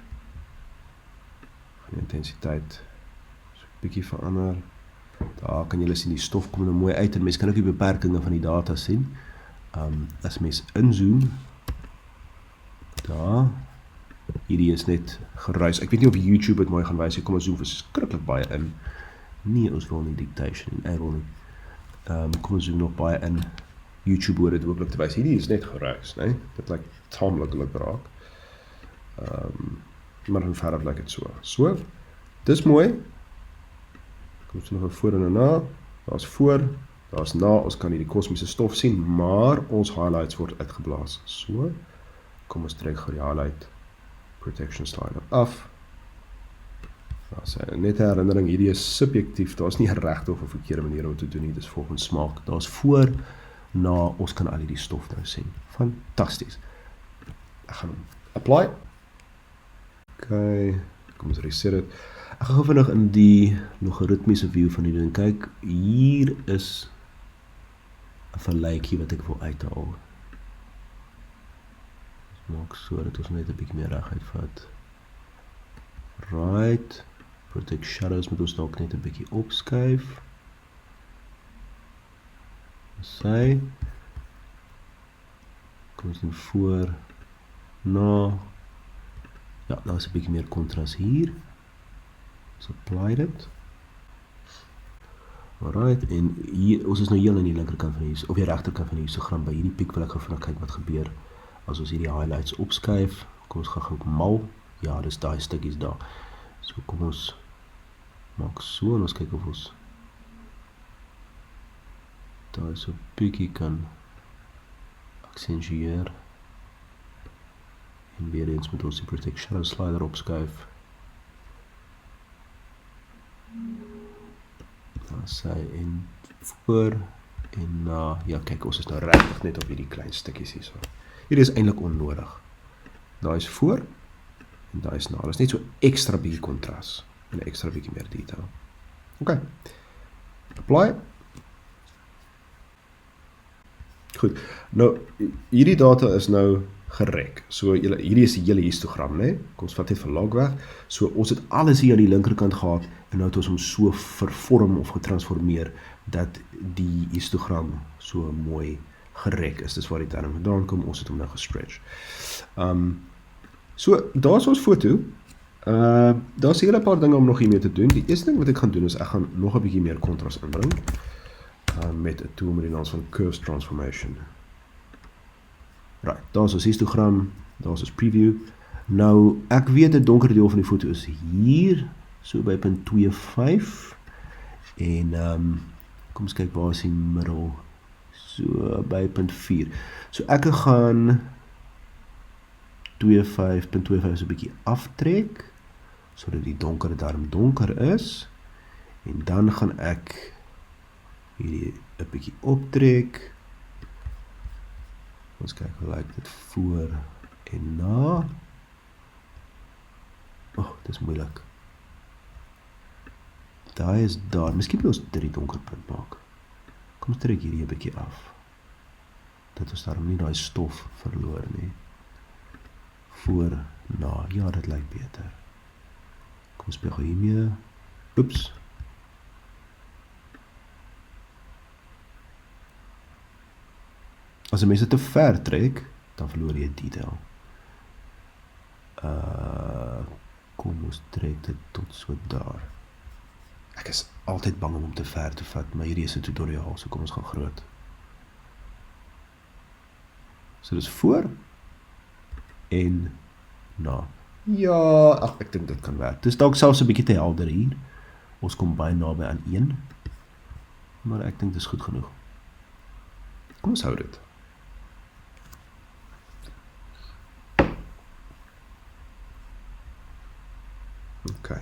Gaan die intensiteit so 'n bietjie verander. Daar kan julle sien, die stof kom nou mooi uit, en mens kan ook die beperkings van die data sien. As mens inzoom, daar, hierdie is net geruis. Ek weet nie of YouTube het mooi gaan wys, kom ons zoom verskriklik baie in. Nee, ons wil nie dictation nie, ek wil nie. Kom ons zoom nog baie in. YouTube hoor dit hooplik te wys. Hierdie is net geruis, nee? Dit lyk taamlik raak. Maar van verder lyk dit so. So, dis mooi. Kom ons nog 'n voor en 'n na. Daar's voor, daar's na. Ons kan hier die kosmiese stof sien, maar ons highlights word uitgeblaas. So, kom ons trek gou die highlight protection slider af. Daar's net 'n herinnering, hierdie is subjektief. Daar's nie 'n regte of 'n verkeerde manier om te doen nie. Dis volgens smaak. Daar's voor, na, ons kan al hierdie stof nou sien. Fantasties. Ek gaan hom apply. Ok, kom ons reset dit. Ek gaan vinnig in die logaritmiese view van die ding kyk. Hier is 'n verlykie wat ek wil uithaal. Maak so dat ons net 'n bietjie meer reguit vat. Right. Protect shadows moet ons dalk net 'n bietjie opskuif. Sy. Kom ons doen voor, na. Ja, daar is 'n bietjie meer kontras hier. So apply dit. Alright, en hier, ons is nou heel aan die linkerkant van die, of die regterkant van die histogram. By hierdie piek wil ek gou kyk wat gebeur as ons hierdie highlights opskuif. Kom ons gaan gou mal. Ja, dis daai stukkies daar. So kom ons maak so en ons kyk of ons daar so 'n bietjie kan accentueer. En weer eens met ons die Protect Shadow Slider opskuif. Dan sy en voor en ja kyk, ons is nou regtig net op hierdie klein stukkies hierso. Hierdie is eintlik onnodig. Daar is voor en daar is na. Dit is net so ekstra bietjie kontras en ekstra bietjie meer detail. OK. Apply. Goed. Nou hierdie data is nou gerek. So hierdie is die hele histogram, né? Kom ons vat net vir log weg. So ons het alles hier aan die linkerkant gehad en nou het ons hom so vervorm of getransformeer dat die histogram so mooi gerek is. Dis waar die term vandaan kom. Ons het hom nou gestretch. So daar is ons foto. Daar's 'n hele paar dinge om nog hiermee te doen. Die eerste ding wat ek gaan doen is ek gaan nog 'n bietjie meer kontras inbring met 'n tool met die naam van Curves Transformation. Right, daar is ons histogram, daar is ons preview. Nou, ek weet die donker deel van die foto is hier, so by punt 2.5. En kom ons kyk waar is die middel. So by punt 4. So ek gaan 2.5 so 'n bietjie aftrek sodat die donker darm donker is. En dan gaan ek hierdie 'n bietjie optrek. Ons kyk hoe lyk dit voor en na. Dit is moeilik. Daai is daar. Miskien moet ons dit die donkerpunt maak. Kom ons trek hierdie 'n bietjie af. Dat ons daarom nie daai stof verloor nie. Voor, na. Ja, dit lyk beter. Kom ons speel hiermee. Oeps. As 'n mens dit te ver trek, dan verloor jy detail. Kom ons trek dit tot so daar. Ek is altyd bang om te ver te vat, maar hierdie is 'n tutorial, so kom ons gaan groot. So dis voor en na. Ja, ek dink dit kan werk. Dis dalk selfs 'n bietjie te helder hier. Ons kom baie naby aan 1. Maar ek dink dis goed genoeg. Kom ons hou dit. Okay.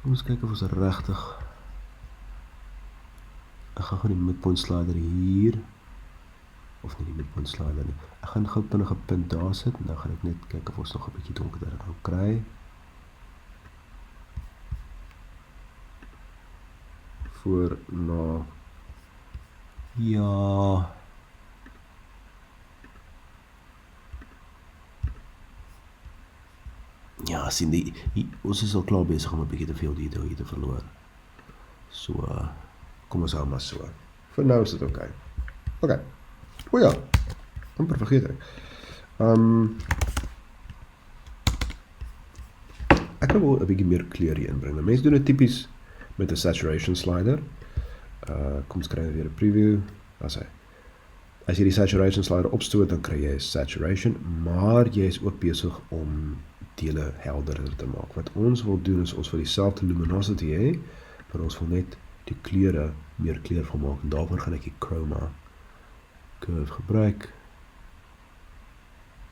Kom ons kyk of ons regtig. Ek gaan gou die midpoint slider hier. Of nie die midpoint slider nie. Ek gaan gou binne 'n punt daar sit en dan gaan ek net kyk of ons nog 'n bietjie donkerder kan kry. Voor, na. Ja. Ja, sien ons is al klaar besig om 'n bietjie te veel detail hier te verloor. So, kom ons hou maar so. Vir nou is dit okay. Okay. O ja, amper vergeet ek. Ek wil 'n bietjie meer kleur hier inbring. Mense doen dit tipies met 'n saturation slider. Kom ons kry weer 'n preview. As jy die saturation slider opstoot, dan kry jy 'n saturation, maar jy is ook besig om dele helderder te maak. Wat ons wil doen is ons wil dieselfde luminosity hê, maar ons wil net die kleure meer kleurvol maak en daarvoor gaan ek die chroma curve gebruik.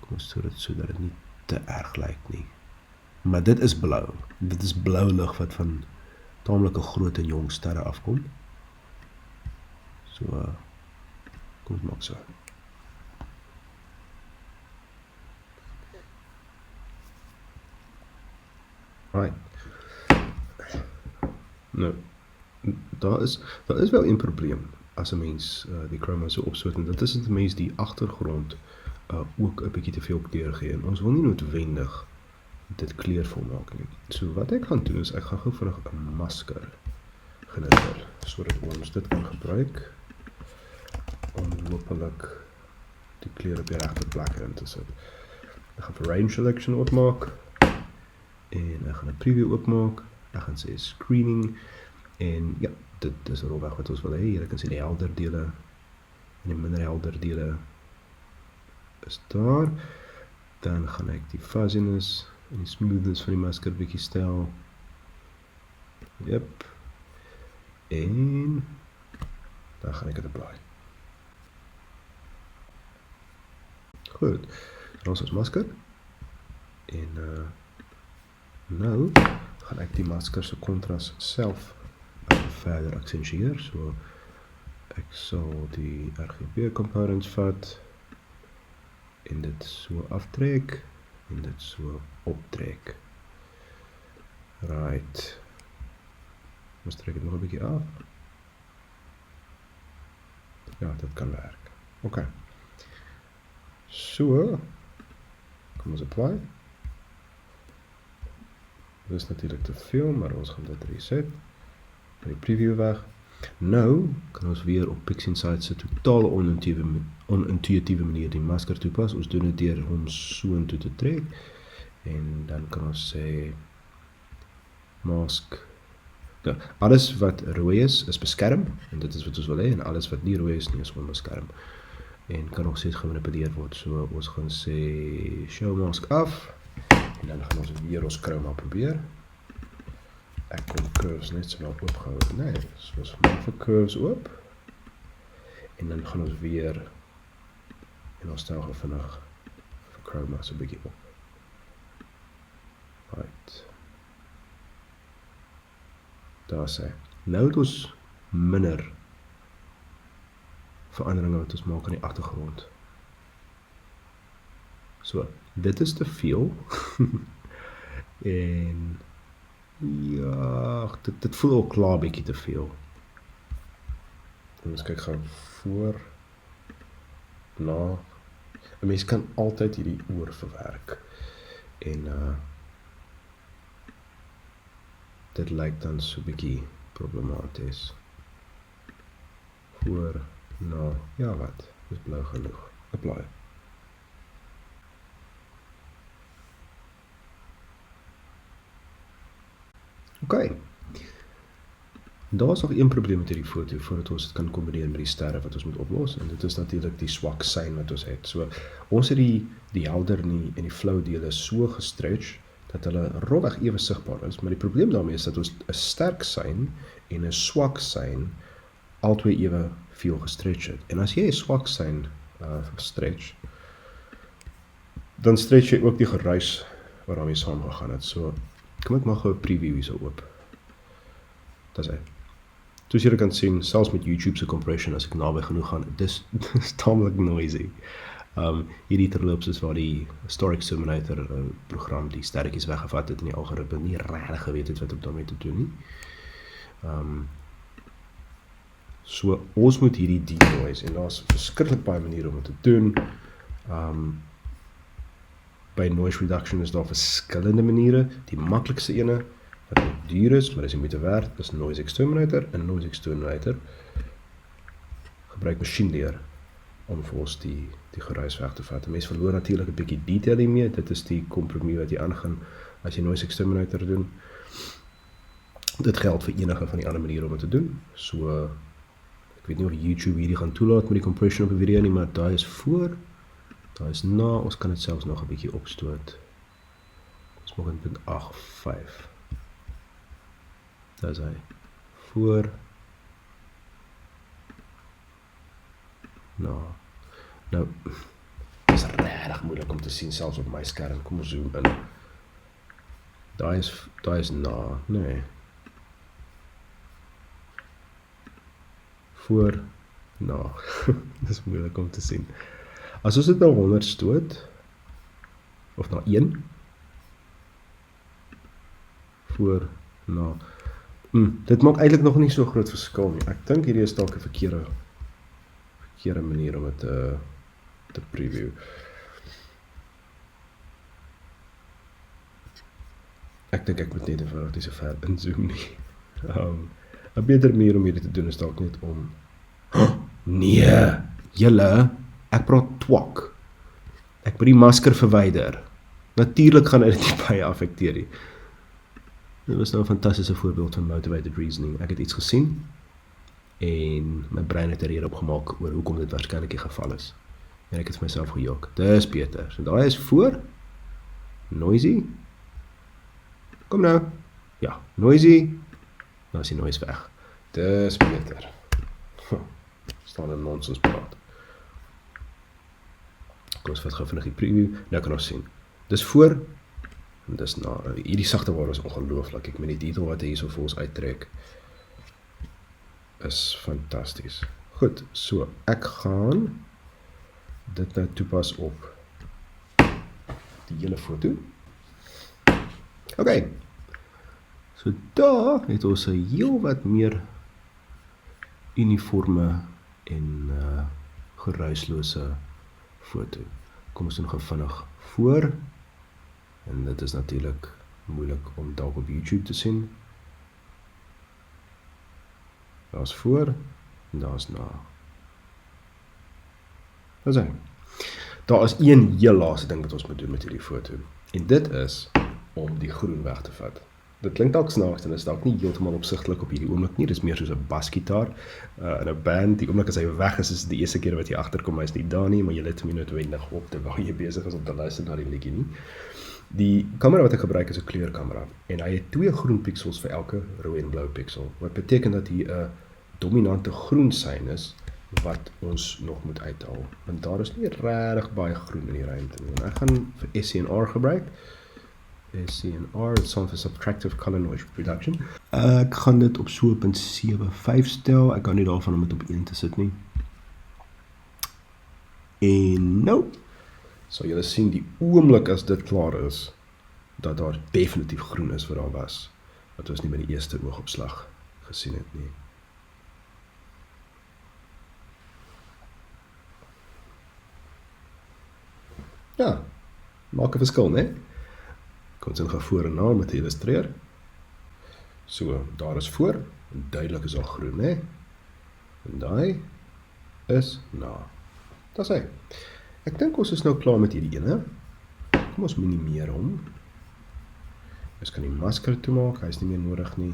Kom ons sodat dit nie te erg lyk nie. Maar dit is blou. Dit is blou lig wat van taamlike groot en jong sterre afkom. So kom ons maak so. Right. Nou, daar is wel 'n probleem as 'n mens die chroma so opstoot en dit is dat 'n mens die agtergrond ook 'n bietjie te veel kleur gee en ons wil nie noodwendig dit kleurvol maak nie. So wat ek gaan doen is ek gaan gou vinnig 'n masker genereer sodat ons dit kan gebruik om hopelik die kleur op die regte plek in te sit. Ek gaan vir range selection opmaak. En ek gaan 'n preview oopmaak. Ek gaan sê screening en ja, dit is rofweg wat ons wil hê. Jy kan sien die helder dele en die minder helder dele is daar. Dan gaan ek die fuzziness en die smoothness van die masker bietjie stel. Yep. En dan gaan ek dit apply. Goed. Dan is ons masker. En nou gaan ek die masker se kontras self verder accentueer. So ek sal die RGB components vat en dit so aftrek en dit so optrek. Right. Ons trek dit nog 'n bietjie af. Ja, dit kan werk. OK. So, kom ons apply. Dit is natuurlik te veel, maar ons gaan dit reset. Die preview weg. Nou kan ons weer op PixInsight se totale onintuïtiewe manier die masker toepas. Ons doen dit deur hom soontoe te trek en dan kan ons sê mask. Nou, alles wat rooi is beskerm en dit is wat ons wil hê en alles wat nie rooi is nie is onbeskerm. En kan nog steeds gemanipuleer word. So ons gaan sê show mask af en dan gaan ons weer ons chroma probeer. Ek kon curves net so nou oopgehou. Nee, so ons maak vir curves oop. En dan gaan ons weer en ons stel gou vinnig vir chroma so 'n bietjie op. Right. Daar sê. Nou het ons minder veranderinge wat ons maak aan die agtergrond. So, dit is te veel. En ja, dit voel ook klaar bietjie te veel. En ons kyk gou voor, na. 'n Mens kan altyd hierdie oor verwerk. En dit lyk dan so bietjie problematies. Voor, na, ja wat, dis blou genoeg. Apply. OK. Daar is nog een probleem met hierdie foto voordat ons dit kan kombineer met die sterre wat ons moet oplos en dit is natuurlik die swak sein wat ons het. So ons het die helder en die flou dele so gestretch dat hulle rofweg ewe sigbaar is, maar die probleem daarmee is dat ons 'n sterk sein en 'n swak sein albei ewe veel gestretch het. En as jy 'n swak sein stretch, dan stretch jy ook die geruis waarmee saamgegaan het. So kom ek maar gou 'n preview hier so oop. Dis hy. Soos jy kan sien, selfs met YouTube se compression as ek naby genoeg gaan, dis tamelik noisy. Hierdie terloops is waar die Star Exterminator program die sterretjies weggevat het en die algoritme nie regtig geweet het wat om daarmee te doen nie. So ons moet hierdie denoise en daar's verskriklik baie maniere om dit te doen. By noise reduction is daar verskillende maniere. Die maklikste ene wat duur is, maar is nie moeite werd, is Noise Exterminator. En Noise Exterminator gebruik masjienleer om vir ons die geruis weg te vat. Die mens verloor natuurlik 'n bietjie detail hiermee. Dit is die kompromie wat jy aangaan as jy Noise Exterminator doen. Dit geld vir enige van die ander maniere om dit te doen. So ek weet nie of YouTube hierdie gaan toelaat met die compression op 'n video nie, maar daai is voor. Daar is na, ons kan dit selfs nog 'n bietjie opstoot. Ons maak dit 0.85. Daar is hy. Voor. Nou, is regtig moeilik om te sien selfs op my skerm. Kom ons zoom in. Daar is na, nee. Voor, na. Dis moeilik om te sien. As ons dit nou 100 stoot, of na 1, voor, na, dit maak eintlik nog nie so groot verskil nie. Ek dink hierdie is dalk 'n verkeerde manier om dit te preview. Ek dink ek moet net eenvoudig nie so ver inzoom nie. 'n beter manier om hierdie te doen is dalk net om, nee, julle, ek praat twak. Ek moet die masker verwyder. Natuurlik gaan dit nie baie affekteer nie. Dit was nou 'n fantastiese voorbeeld van motivated reasoning. Ek het iets gesien en my brein het 'n rede opgemaak oor hoekom dit waarskynlik die geval is. En ek het vir myself gejok. Dis beter. So daai is voor. Noisy. Kom nou. Ja, noisy. Nou is die noise weg. Dis beter. Staan 'n nonsens praat. Kom ons vat gou vinnig die preview. Nou kan ons sien. Dis voor en dis na. Hierdie sagte waar is ongelooflik. Ek meen die detail wat hy hierso vir ons uittrek is fantasties. Goed, so ek gaan dit nou toepas op die hele foto. OK. So daar het ons 'n heel wat meer uniforme en geruislose foto. Kom ons doen gou vinnig voor. En dit is natuurlik moeilik om dalk op YouTube te sien. Daar's voor en daar's na. Wat is hy? Daar is een heel laaste ding wat ons moet doen met hierdie foto. En dit is om die groen weg te vat. Dit klink dalk snaaks en is dalk nie heeltemal opsigtelik op hierdie oomblik nie. Dis meer soos 'n basgitaar in 'n band. Die oomblik as hy weg is die eerste keer wat jy agterkom, hy is nie daar nie, maar jy let hom nie noodwendig op terwyl jy besig is om te luister na die liedjie nie. Die kamera wat ek gebruik is 'n kleurkamera en hy het 2 groen pixels vir elke rooi en blou pixel. Wat beteken dat hier 'n dominante groen sein is wat ons nog moet uithaal. Want daar is nie regtig baie groen in die ruimte nie. En ek gaan vir SCNR gebruik. SCNR, dit staan vir Subtractive Color Noise Reduction. Ek gaan dit op so 0.75 stel. Ek kan nie daarvan om dit op 1 te sit nie. En nou sal julle sien die oomblik as dit klaar is, dat daar definitief groen is wat daar was, wat ons nie by die eerste oogopslag gesien het nie. Ja, maak 'n verskil, né? Kom ons gaan voor en na om dit te illustreer. So, daar is voor, en duidelik is al groen, né? En daai is na. Dis hy. Ek dink ons is nou klaar met hierdie ene. Kom ons minimeer hom. Ons kan die masker toemaak, hy is nie meer nodig nie.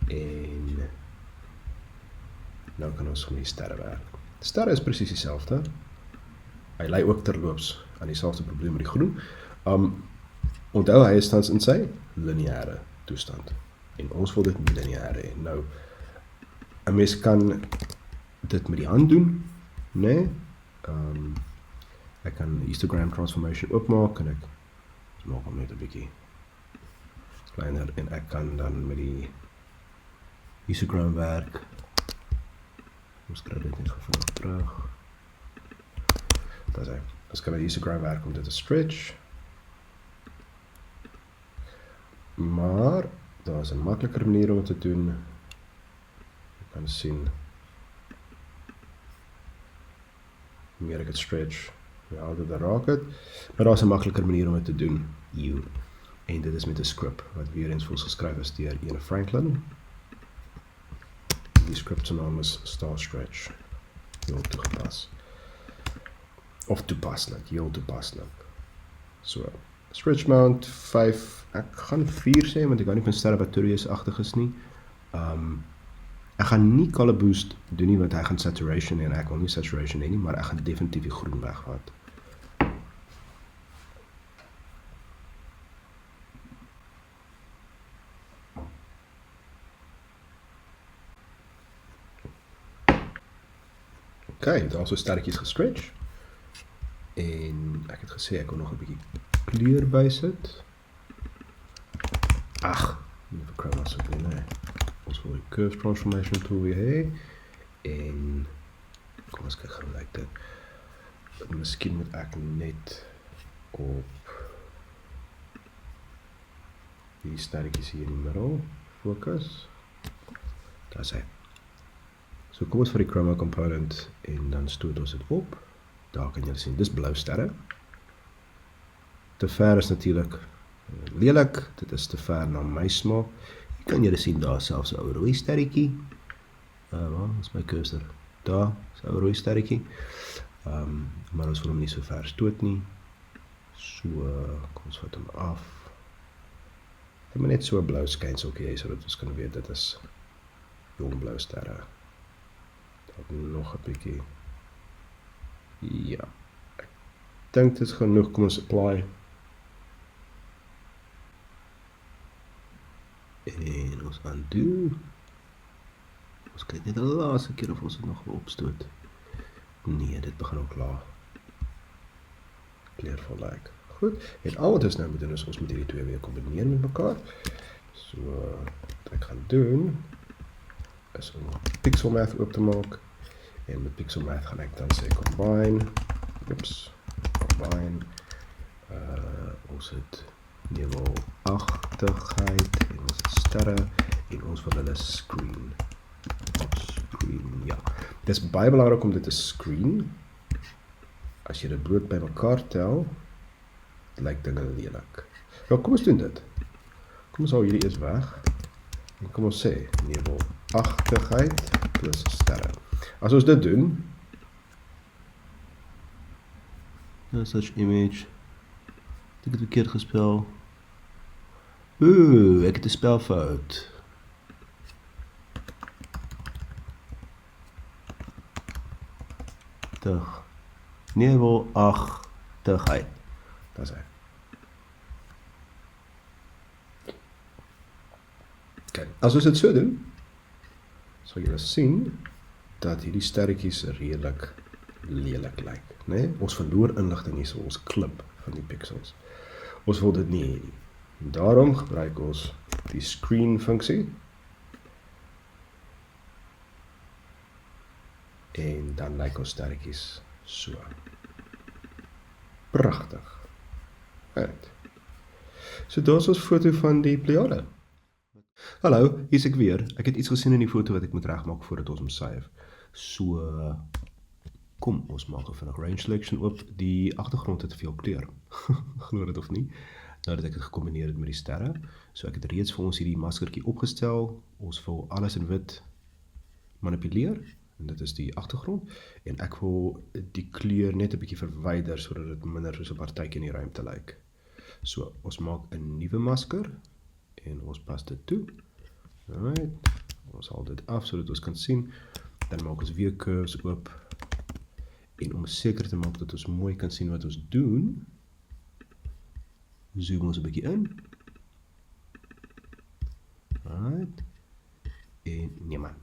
En nou kan ons met die sterre werk. Sterre is presies dieselfde. Hy lei ook terloops aan dieselfde probleem met die groen. Onthou hy is tans in sy lineêre toestand. En ons wil dit nie lineêr hê. Nou, 'n mens kan dit met die hand doen, né? Ek kan histogram transformation oopmaak en ek maak hom net 'n bietjie kleiner en ek kan dan met die histogram werk. Ons kry dit net vinnig terug. Dat is hy. Ons kan met histogram werk om dit te stretch. Maar daar is 'n makliker manier om dit te doen. Jy kan sien hoe meer ek het stretch, hoe harder dit raak het. Maar daar is 'n makliker manier om dit te doen hier. En dit is met 'n script wat weer eens vir ons geskryf is deur Ian Franklin. Die script se naam is Star Stretch. Heel toegepas. Of toepaslik, heel toepaslik. So, stretch mount 5, ek gaan 4 sê, want ek kan nie van Stradivarius-agtig is nie. Ek gaan nie color boost doen nie, want hy gaan saturation en ek wil nie saturation hê nie, maar ek gaan definitief die groen wegvat. Ok, daar is so sterretjies gestretch. En ek het gesê ek wil nog 'n bietjie kleur bysit. Ag, nie vir chroma asseblief nie. Ons wil die curve transformation tool weer hê. En kom ons kyk gou like dit. Miskien moet ek net op die sterretjies hier in die middel fokus. Daar is hy. So kom ons vir die chroma component en dan stoot ons dit op. Daar kan jy sien, dis blou sterre. Te ver is natuurlik lelik, dit is te ver na my smaak. Jy kan jy sien daar selfs 'n ou rooi sterretjie. Waar is my cursor? Daar is 'n ou rooi sterretjie. Maar ons wil hom nie so ver stoot nie. So, kom ons vat hom af. Dit moet net so 'n blou skynseltjie hê sodat ons kan weet dit is jong blou sterre. Dalk nog 'n bietjie. Ja. Ek dink dit is genoeg. Kom ons apply. En ons undo. Ons kyk net die laaste keer of ons dit nog wil opstoot. Nee, dit begin ook klaar. Kleurvol lyk. Goed. En al wat ons nou moet doen is ons moet hierdie twee weer kombineer met mekaar. So, wat ek gaan doen is om Pixel Math oop te maak. En met Pixel Math gaan ek dan sê combine. Combine. Ons het nevelagtigheid en ons het sterre en ons wil hulle screen. Ja. Dit is baie belangrik om dit te screen. As jy dit bloot by mekaar tel, lyk dinge lelik. Ja, kom ons doen dit. Kom ons hou hierdie eers weg. En kom ons sê nevelagtigheid plus sterre. As ons dit doen, search image. Ek het verkeerd gespel. Ek het 'n spelfout. Nevelagtigheid. Daar is hy. Okay. As ons dit so doen, sal julle sien dat hierdie sterretjies redelik lelik lyk, né? Ons verloor inligting hier, so ons klip van die pixels. Ons wil dit nie hê nie. En daarom gebruik ons die screen funksie. En dan lyk ons sterretjies so. Pragtig. Right. So daar is ons foto van die Pleiade. Hallo, hier is ek weer. Ek het iets gesien in die foto wat ek moet regmaak voordat ons hom save. So, kom, ons maak vinnig range selection oop. Die agtergrond het te veel kleur. Glo dit of nie. Nou dat ek dit gekombineer het met die sterre. So ek het reeds vir ons hierdie maskertjie opgestel. Ons wil alles in wit manipuleer. En dit is die agtergrond. En ek wil die kleur net 'n bietjie verwyder sodat dit minder soos 'n partytjie in die ruimte lyk. So, ons maak 'n nuwe masker. En ons pas dit toe. Alright. Ons haal dit af sodat ons kan sien. Dan maak ons weer curves oop. En om seker te maak dat ons mooi kan sien wat ons doen, zoom ons 'n bietjie in. Alright. En nee man.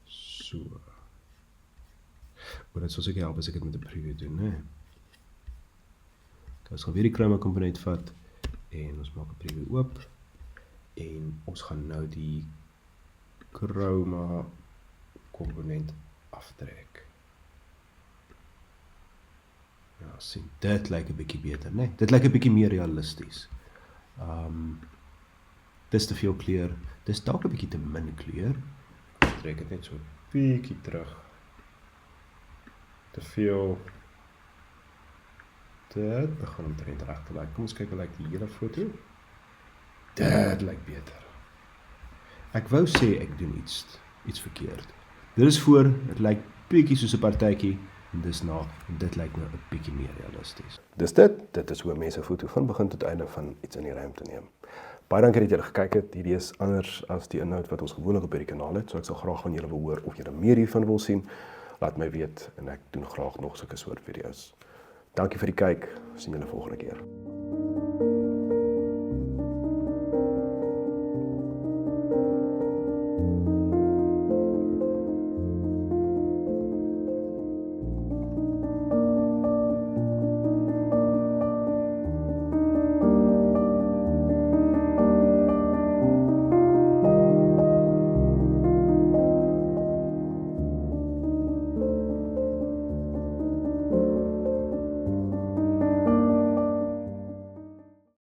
So. Maar dit sal seker help as ek dit met 'n preview doen, né? Ons gaan weer die chroma komponent vat en ons maak 'n preview oop en ons gaan nou die chroma komponent aftrek. Ja, sien, dit lyk 'n bietjie beter, né? Dit lyk 'n bietjie meer realisties. Dis te veel kleur, dis dalk 'n bietjie te min kleur. Ek trek dit net so 'n bietjie terug. Te veel. Dit begin omtrent reg te lyk. Kom ons kyk hoe lyk die hele foto. Dit lyk beter. Ek wou sê ek doen iets verkeerd. Dit is voor, dit lyk bietjie soos 'n partytjie en dis na, en dit lyk nou 'n bietjie meer realisties. Dis dit is hoe mense 'n foto van begin tot einde van iets in die ruimte neem. Baie dankie dat julle gekyk het. Hierdie is anders as die inhoud wat ons gewoonlik op hierdie kanaal het, so ek sal graag van julle wil hoor of julle meer hiervan wil sien. Laat my weet en ek doen graag nog sulke soort video's. Dankie vir die kyk. Sien julle volgende keer.